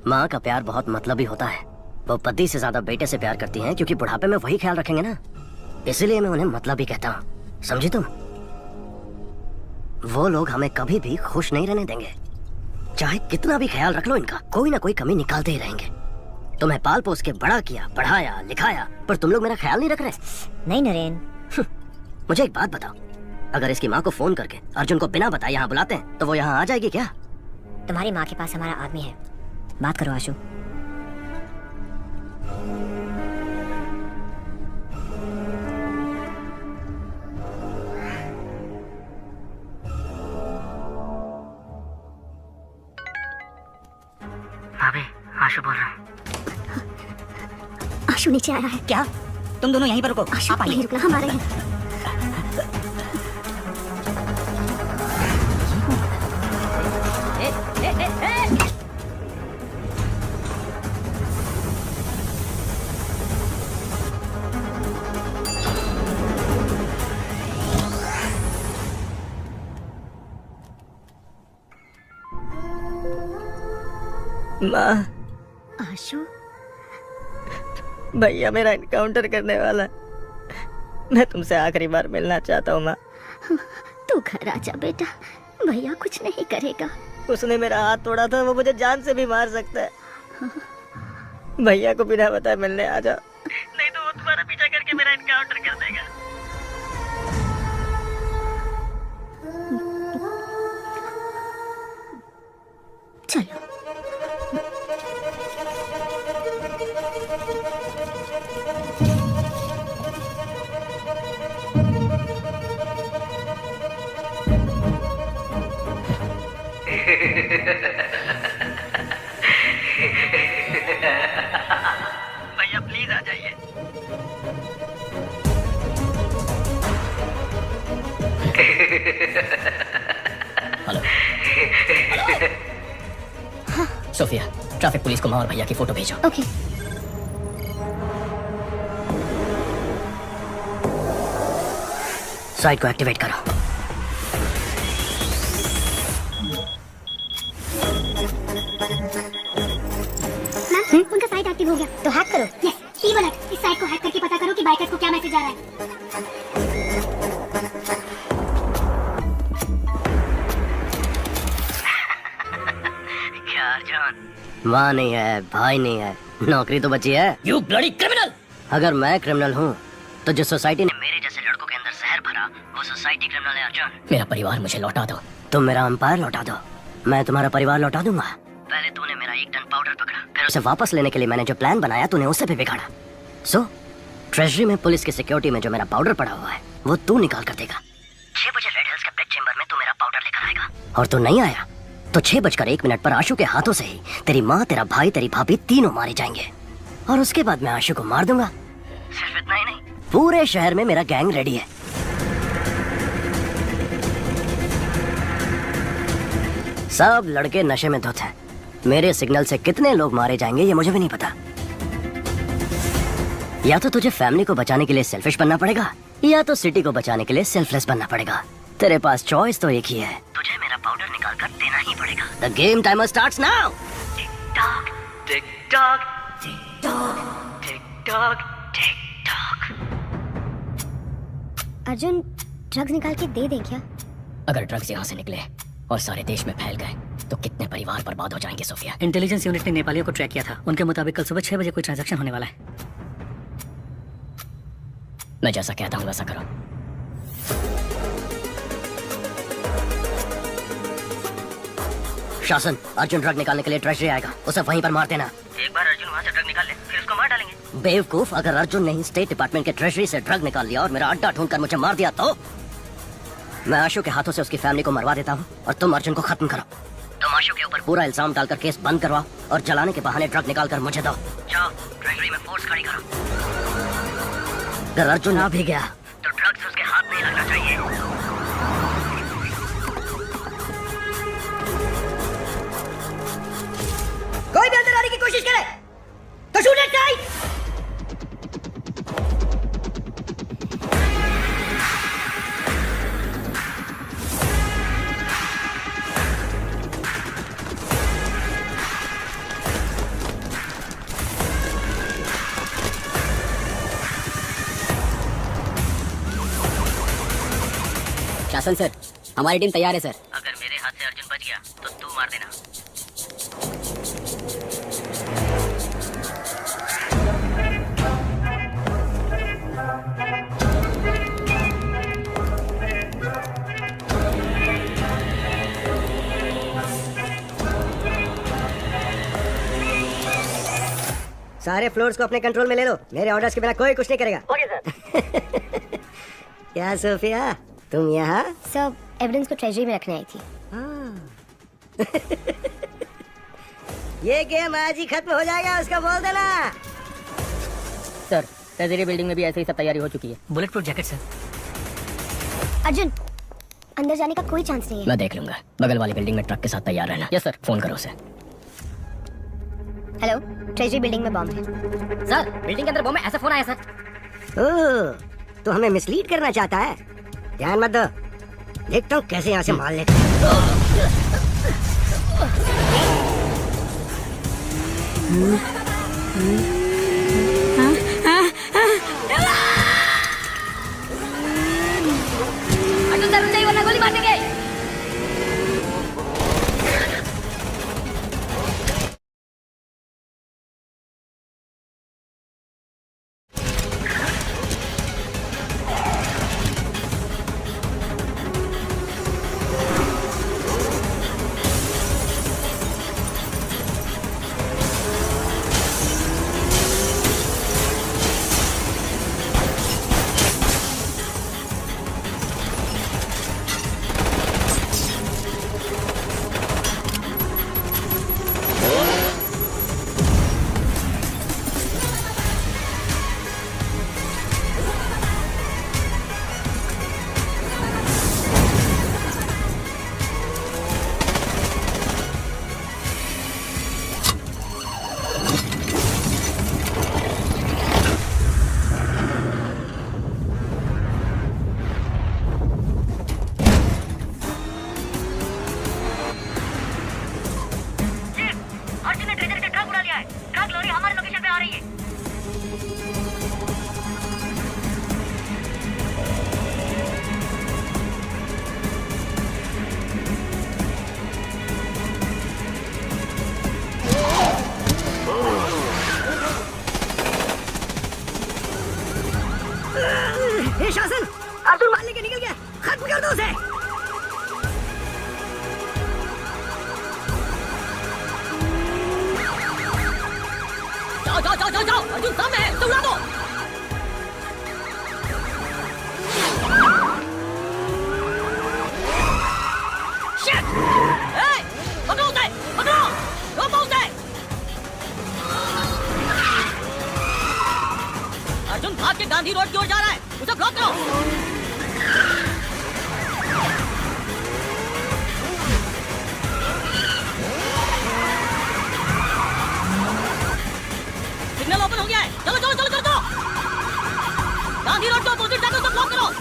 माँ का प्यार बहुत मतलबी होता है। वो पति से ज्यादा बेटे से प्यार करती हैं क्योंकि बुढ़ापे में वही ख्याल रखेंगे ना। इसलिए मैं उन्हें मतलबी कहता हूँ, समझी तुम? वो लोग हमें कभी भी खुश नहीं रहने देंगे। चाहे कितना भी ख्याल रख लो इनका, कोई ना कोई कमी निकालते ही रहेंगे। तुम्हें पाल पोस के बड़ा किया, पढ़ाया, लिखाया, पर तुम लोग मेरा ख्याल नहीं रख रहे। नहीं नरेन। मुझे एक बात बताओ, अगर इसकी माँ को फोन करके अर्जुन को बिना बताए यहाँ बुलाते हैं तो वो यहाँ आ जाएगी क्या? तुम्हारी माँ के पास हमारा आदमी है, बात करो आशु। भाभी, आशु बोल रहा हूँ। आशु नीचे आया है। क्या? तुम दोनों यहीं पर रुको। आशु, आप आइए। यहीं रुकना, हम आ रहे हैं। माँ, आशु, भैया मेरा इनकाउंटर करने वाला है। मैं तुमसे आखिरी बार मिलना चाहता हूँ माँ। तू घर आजा बेटा, भैया कुछ नहीं करेगा। उसने मेरा हाथ तोड़ा था, वो मुझे जान से भी मार सकता है। भैया को बिना बताए मिलने आ जाओ, नहीं तो वो तुम्हारा पीछा करके मेरा इनकाउंटर कर देगा। चलो। भैया प्लीज आ जाइए। हेलो। सोफिया, ट्रैफिक पुलिस को माँ और भैया की फोटो भेजो। ओके। साइट को एक्टिवेट करो। मैम, उनका साइट एक्टिव हो गया, तो हैक करो। यस, T1 इस साइट को हैक करके पता करो कि बाइकर्स को क्या मैसेज आ रहा है। क्या अर्जुन? माँ नहीं है, भाई नहीं है, नौकरी तो बची है। You bloody criminal! अगर मैं क्रिमिनल हूँ तो जिस सोसाइटी ने मेरे जैसे लड़कों के अंदर जहर भरा, वो सोसाइटी क्रिमिनल है अर्जुन। मेरा परिवार मुझे लौटा दो। तुम मेरा अंपायर लौटा दो, मैं तुम्हारा परिवार लौटा दूंगा। पहले तूने मेरा 1 टन पाउडर पकड़ा, फिर उसे वापस लेने के लिए मैंने जो प्लान बनाया तूने उसे भी बिगाड़ा। सो ट्रेजरी में पुलिस की सिक्योरिटी में जो मेरा पाउडर पड़ा हुआ है वो तू निकाल कर देगा। 6 बजे रेड हिल्स के ब्लड चेंबर में तू मेरा पाउडर लेकर आएगा, और तू नहीं आया तो 6:01 पर आशु के हाथों से ही तेरी माँ, तेरा भाई, तेरी भाभी तीनों मारे जाएंगे। और उसके बाद मैं आशु को मार दूंगा। सिर्फ इतना ही नहीं, पूरे शहर में मेरा गैंग रेडी है। सब लड़के नशे में धुत हैं। मेरे सिग्नल से कितने लोग मारे जाएंगे ये मुझे भी नहीं पता। या तो तुझे फैमिली को बचाने के लिए सेल्फिश बनना पड़ेगा, या तो सिटी को बचाने के लिए सेल्फलेस बनना पड़ेगा। तेरे पास चॉइस तो एक ही है, तुझे मेरा पाउडर निकाल कर देना ही पड़ेगा। The game timer starts now. Tick tock, tick tock, tick tock, tick tock, tick tock. Arjun, drugs निकाल के दे क्या? अगर ड्रग्स यहाँ से निकले और सारे देश में फैल गए तो कितने परिवार बर्बाद हो जाएंगे सोफिया। इंटेलिजेंस यूनिट ने नेपालियों को ट्रैक किया था। उनके मुताबिक कल सुबह 6 बजे कोई ट्रांजैक्शन होने वाला है। मैं जैसा कहता हूँ वैसा करो। शासन, अर्जुन ड्रग निकालने के लिए ट्रेजरी आएगा, उसे वहीं पर मार देना। एक बार अर्जुन वहाँ से ड्रग निकाल ले, फिर उसको मार डालेंगे। बेवकूफ, अगर अर्जुन ने ही स्टेट डिपार्टमेंट के ट्रेजरी से ड्रग निकाल लिया और मेरा अड्डा ढूंढकर मुझे मार दिया तो मैं आशु के हाथों से उसकी फैमिली को मरवा देता हूँ और तुम अर्जुन को खत्म करो। तुम आशु के ऊपर पूरा इल्जाम डालकर केस बंद करवाओ और जलाने के बहाने ड्रग निकाल कर मुझे दो। जाओ, ट्रेजरी में फोर्स खड़ी करो। अगर अर्जुन आ भी गया तो ड्रग्स उसके हाथ नहीं लगना चाहिए। कोई भी अंदर आने की कोशिश करे तो शूट एट साइड। शासन सर, हमारी टीम तैयार है सर। अगर मेरे हाथ से अर्जुन बच गया तो तू मार देना। सारे फ्लोर्स को अपने कंट्रोल में ले लो, मेरे ऑर्डर्स के बिना कोई कुछ नहीं करेगा। Okay sir. क्या सोफिया, तुम यहाँ? सब एविडेंस को ट्रेजरी में रखने आई थी। ये गेम आज ही खत्म हो जाएगा, उसका बोल देना। सर, ट्रेजरी बिल्डिंग में भी ऐसे ही सब तैयारी हो चुकी है। Bullet proof jacket sir. Arjun, अंदर जाने का कोई चांस नहीं है। मैं देख लूंगा। बगल वाली बिल्डिंग में ट्रक के साथ तैयार रहना। Yes sir. फोन करो उसे। हेलो, ट्रेजरी बिल्डिंग में बॉम्ब है। सर, बिल्डिंग के अंदर बम है, ऐसा फोन आया सर। ओह, तो हमें मिसलीड करना चाहता है। ध्यान मत दो, देखता हूँ कैसे यहाँ से मार लेता है। अर्जुन जरूर चाहिए वरना गोली मार देंगे। हे शासन, अर्जुन मान लेके निकल गया, खत्म कर दो उसे। जाओ जाओ जाओ जाओ जाओ, अर्जुन सामने है, उसे उड़ा दो। Shit! Hey, पकड़ो उसे, पकड़ो, रोको उसे। अर्जुन भाग के गांधी रोड की ओर जा रहा है, उसे ब्लॉक करो। सिग्नल ओपन हो गया है, चलो चलो चलो चलो। गांधी रोड के अपोजिट जाकर उसे ब्लॉक करो।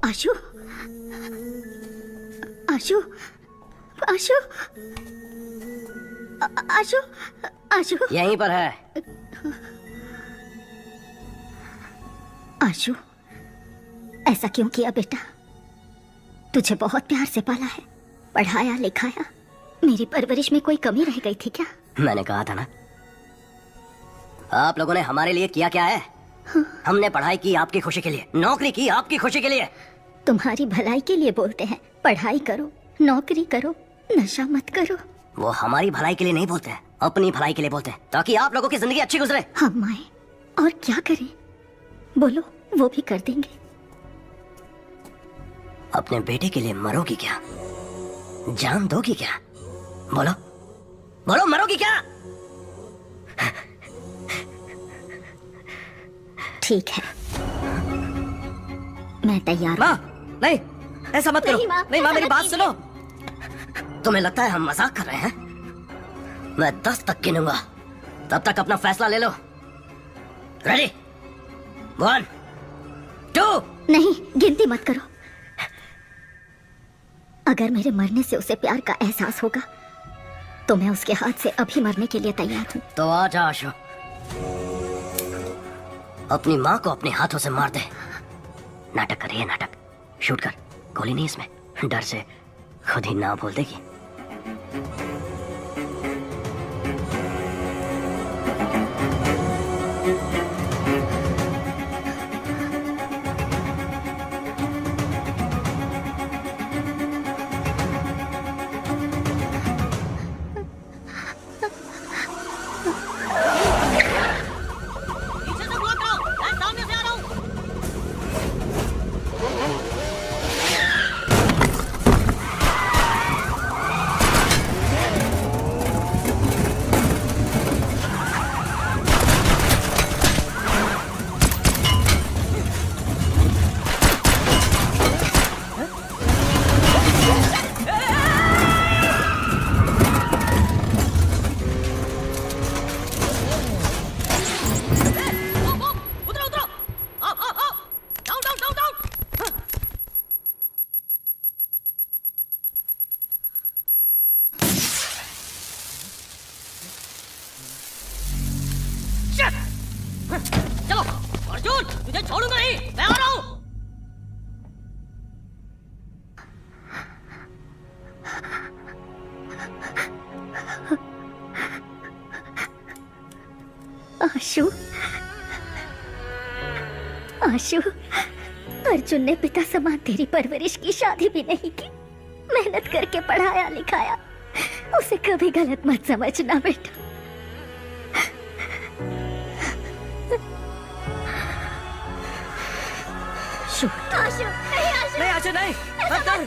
आशु, आशु, आशु, आशु, आशु, यहीं पर है। आशु, ऐसा क्यों किया बेटा? तुझे बहुत प्यार से पाला है, पढ़ाया लिखाया, मेरी परवरिश में कोई कमी रह गई थी क्या? मैंने कहा था ना, आप लोगों ने हमारे लिए किया क्या है? हमने पढ़ाई की आपकी खुशी के लिए, नौकरी की आपकी खुशी के लिए। तुम्हारी भलाई के लिए बोलते हैं, पढ़ाई करो, नौकरी करो, नशा मत करो। वो हमारी भलाई के लिए नहीं बोलते हैं, अपनी भलाई के लिए बोलते हैं, ताकि आप लोगों की जिंदगी अच्छी गुजरे। हम आए और क्या करें? बोलो, वो भी कर देंगे। अपने बेटे के लिए मरोगी क्या? जान दोगी क्या? बोलो बोलो, मरोगी क्या? ठीक है, मैं तैयार। माँ नहीं, ऐसा मत करो। नहीं माँ, मेरी बात सुनो। तुम्हें लगता है हम मजाक कर रहे हैं? मैं 10 तक गिनूंगा, तब तक अपना फैसला ले लो। रेडी? 1 2। नहीं, गिनती मत करो। अगर मेरे मरने से उसे प्यार का एहसास होगा तो मैं उसके हाथ से अभी मरने के लिए तैयार हूँ। तो आ जा आशु, अपनी माँ को अपने हाथों से मार दे। नाटक कर रही है, नाटक। शूट कर, गोली नहीं इसमें। डर से खुद ही ना बोल देगी। पीछे से ब्लॉक कराओ, मैं सामने से आ रहा हूँ। उतरो उतरो, आओ आओ आओ, डाउन डाउन डाउन डाउन। चलो अर्जुन, तुझे छोड़ूंगा नहीं, मैं आ रहा हूँ। आशु, आशु, अर्जुन ने पिता समान तेरी परवरिश की, शादी भी नहीं की, मेहनत करके पढ़ाया लिखाया, उसे कभी गलत मत समझना बेटा। आशु, आशु, नहीं आशु, नहीं आशु नहीं, मत कर।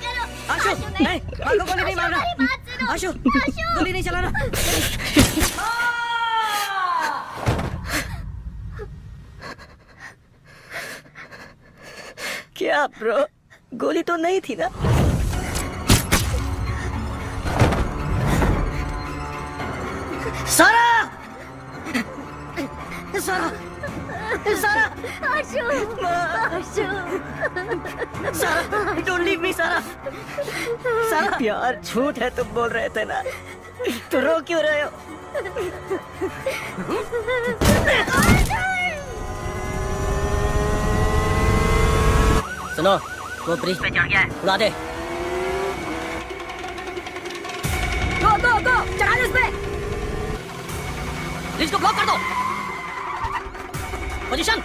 आशु नहीं, माँ को गोली नहीं मारना। आशु गोली नहीं चलाना। क्या ब्रो, गोली तो नहीं थी ना? सारा, सारा, सारा, आशु, आशु, सारा, डोंट लीव मी सारा। सारा, प्यार झूठ है तुम बोल रहे थे ना, तो रो क्यों रहे हो? सुनो, वो ब्रिज पे चढ़ गया है, उड़ा दे। गो गो गो, चढ़ा दो उस पे। ब्रिज को ब्लॉक कर दो। पोजीशन।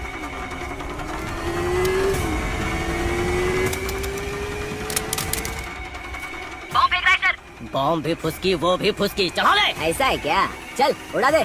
बॉम्ब फेंक रहा है सर। बॉम्ब भी फुसकी, वो भी फुसकी, चढ़ा ले। ऐसा है क्या? चल उड़ा दे।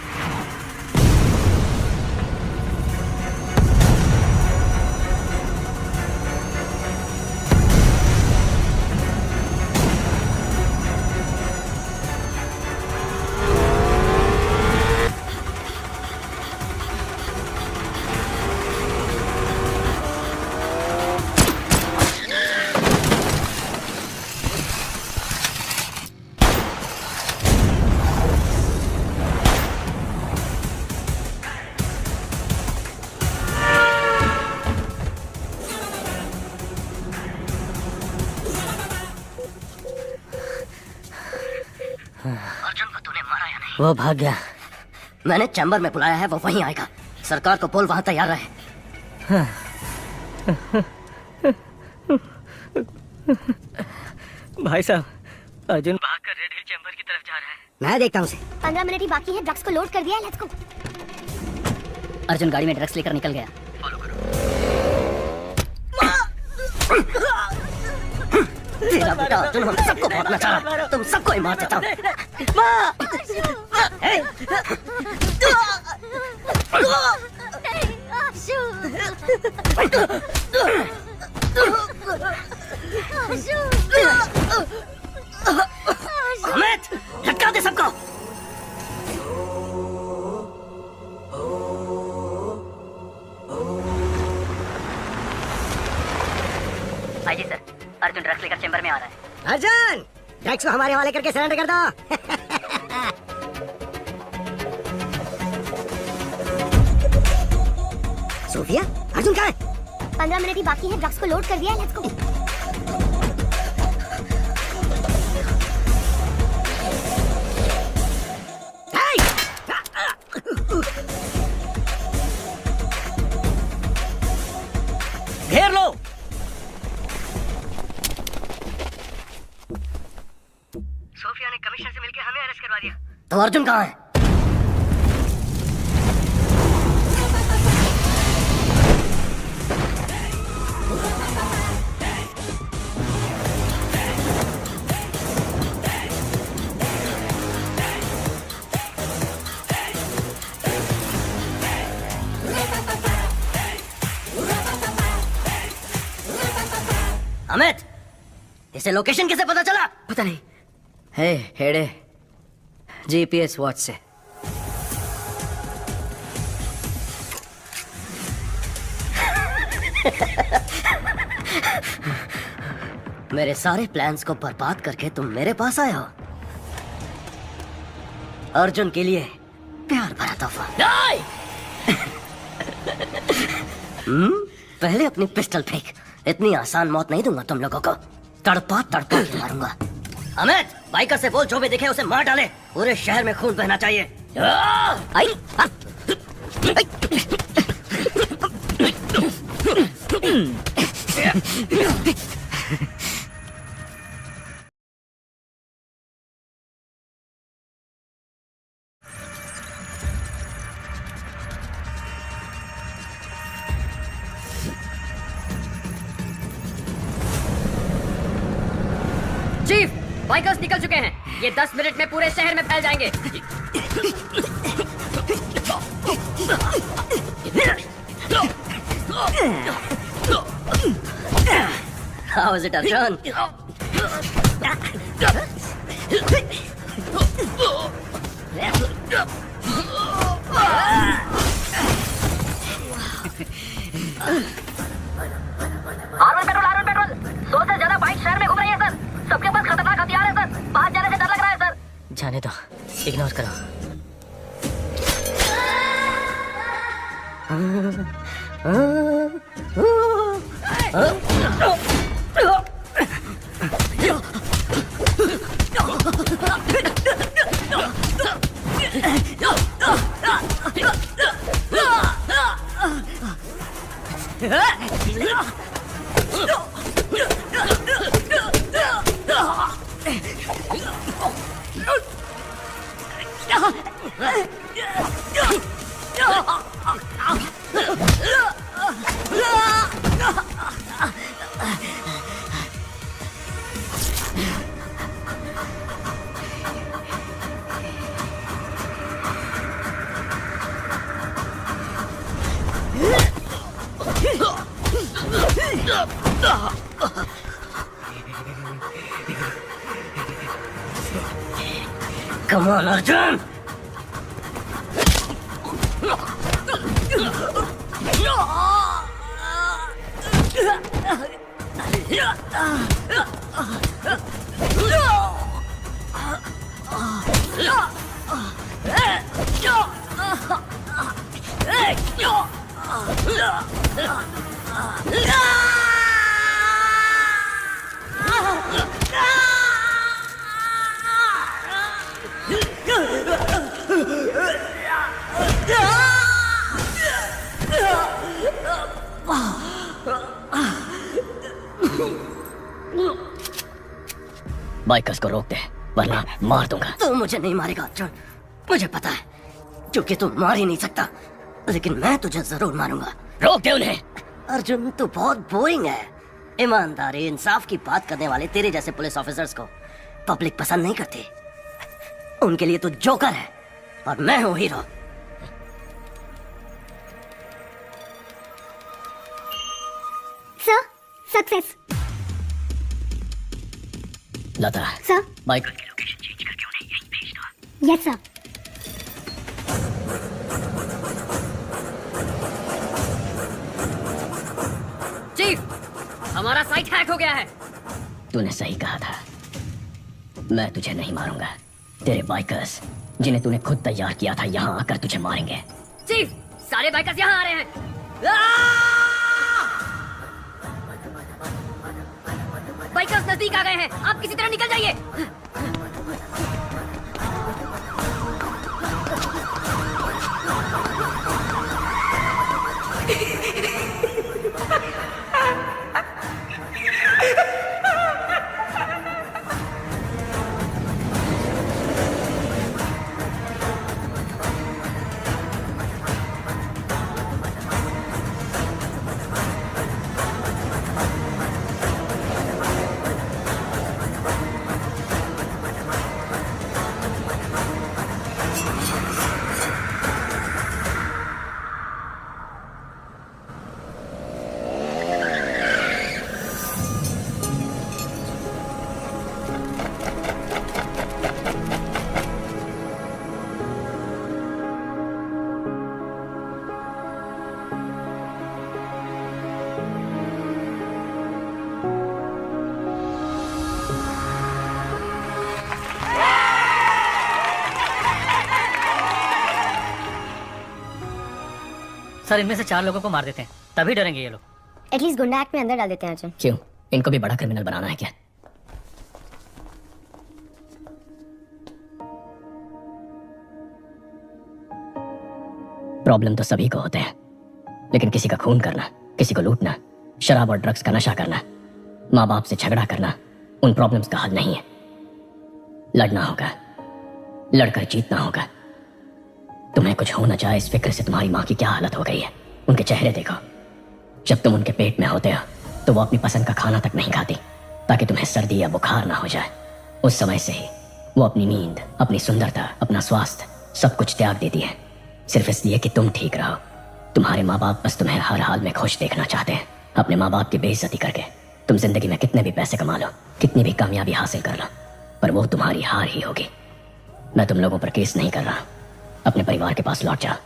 वो भाग गया। मैंने चैम्बर में बुलाया है, वो वहीं आएगा। सरकार को बोल वहां तैयार रहे। भाई साहब, अर्जुन भागकर रेड हिल चैम्बर की तरफ जा रहा है। मैं देखता हूँ उसे। 15 मिनट ही बाकी है, ड्रग्स को लोड कर दिया है, लेट्स गो। अर्जुन गाड़ी में ड्रग्स लेकर निकल गया। तेरा बेटा अर्जुन हम सबको मारना चाह रहा है, तुम सबको ही मार देता हूँ। अमित, लटका दे सबको। भाईजी सर, अर्जुन ड्रग्स लेकर चेंबर में आ रहा है। अर्जुन, ड्रग्स को हमारे हवाले करके सरेंडर कर दो। सोफिया, अर्जुन कहाँ है? 15 मिनट ही बाकी है, ड्रग्स को लोड कर दिया है, लेट्स गो। घेर लो। कमिश्नर से मिलकर हमें अरेस्ट करवा दिया। तो अर्जुन कहाँ है? अमित, इसे लोकेशन कैसे पता चला? पता नहीं। हे हेडे, जीपीएस वॉच से। मेरे सारे प्लान्स को बर्बाद करके तुम मेरे पास आए हो। अर्जुन के लिए प्यार भरा तोहफा। पहले अपनी पिस्टल फेंक। इतनी आसान मौत नहीं दूंगा तुम लोगों को, तड़पा तड़पा के मारूंगा। अमित, बाइकर से बोल जो भी दिखे उसे मार डाले। पूरे शहर में खून बहना चाहिए। आई, चीफ, बाइकर्स निकल चुके हैं। ये 10 मिनट में पूरे शहर में फैल जाएंगे। How is it, Arjun? Arman petrol 100 से ज्यादा बाइक शहर में घूम रही है सर। सबके पास खतरनाक हथियार है सर। बाहर जाने से डर लग रहा है सर। जाने दो, इग्नोर करो। Come on, Arjun! बाइकर्स को रोक दे वरना मार दूंगा। तू मुझे नहीं मारेगा अर्जुन, मुझे पता है, क्योंकि तू मार ही नहीं सकता। लेकिन मैं तुझे जरूर मारूंगा। रोक दे उन्हें। अर्जुन, तू बहुत बोरिंग है। ईमानदारी, इंसाफ की बात करने वाले तेरे जैसे पुलिस ऑफिसर्स को पब्लिक पसंद नहीं करती। उनके लिए तू जोकर है और मैं हूँ hero. Sir, success. Lata, sir, bike yes sir. Chief, हमारा साइट हैक हो गया है। तूने सही कहा था, मैं तुझे नहीं मारूंगा। तेरे बाइकर्स जिन्हें तूने खुद तैयार किया था यहाँ आकर तुझे मारेंगे। चीफ, सारे बाइकर्स यहाँ आ रहे हैं। बाइकर्स नजदीक आ गए हैं, आप किसी तरह निकल जाइए। सर इनमें से 4 लोगों को मार देते हैं, तभी डरेंगे ये लोग। एटलीस्ट गुंडा एक्ट में अंदर डाल देते हैं अर्जुन। क्यों? इनको भी बड़ा क्रिमिनल बनाना है क्या? प्रॉब्लम तो सभी को होते हैं, लेकिन किसी का खून करना, किसी को लूटना, शराब और ड्रग्स का नशा करना, माँ बाप से झगड़ा करना उन प्रॉब्लम्स का हल नहीं है। लड़ना होगा, लड़कर जीतना होगा। तुम्हें कुछ हो न जाए इस फिक्र से तुम्हारी माँ की क्या हालत हो गई है। उनके चेहरे देखो, जब तुम उनके पेट में होते हो तो वो अपनी पसंद का खाना तक नहीं खाती ताकि तुम्हें सर्दी या बुखार ना हो जाए। उस समय से ही वो अपनी नींद, अपनी सुंदरता, अपना स्वास्थ्य सब कुछ त्याग देती है, सिर्फ इसलिए कि तुम ठीक रहो। तुम्हारे माँ बाप बस तुम्हें हर हाल में खुश देखना चाहते हैं। अपने माँ बाप की बेइज्जती करके तुम जिंदगी में कितने भी पैसे कमा लो, कितनी भी कामयाबी हासिल कर लो, पर वो तुम्हारी हार ही होगी। मैं तुम लोगों पर केस नहीं कर रहा। अपने परिवार के पास लौट जाओ।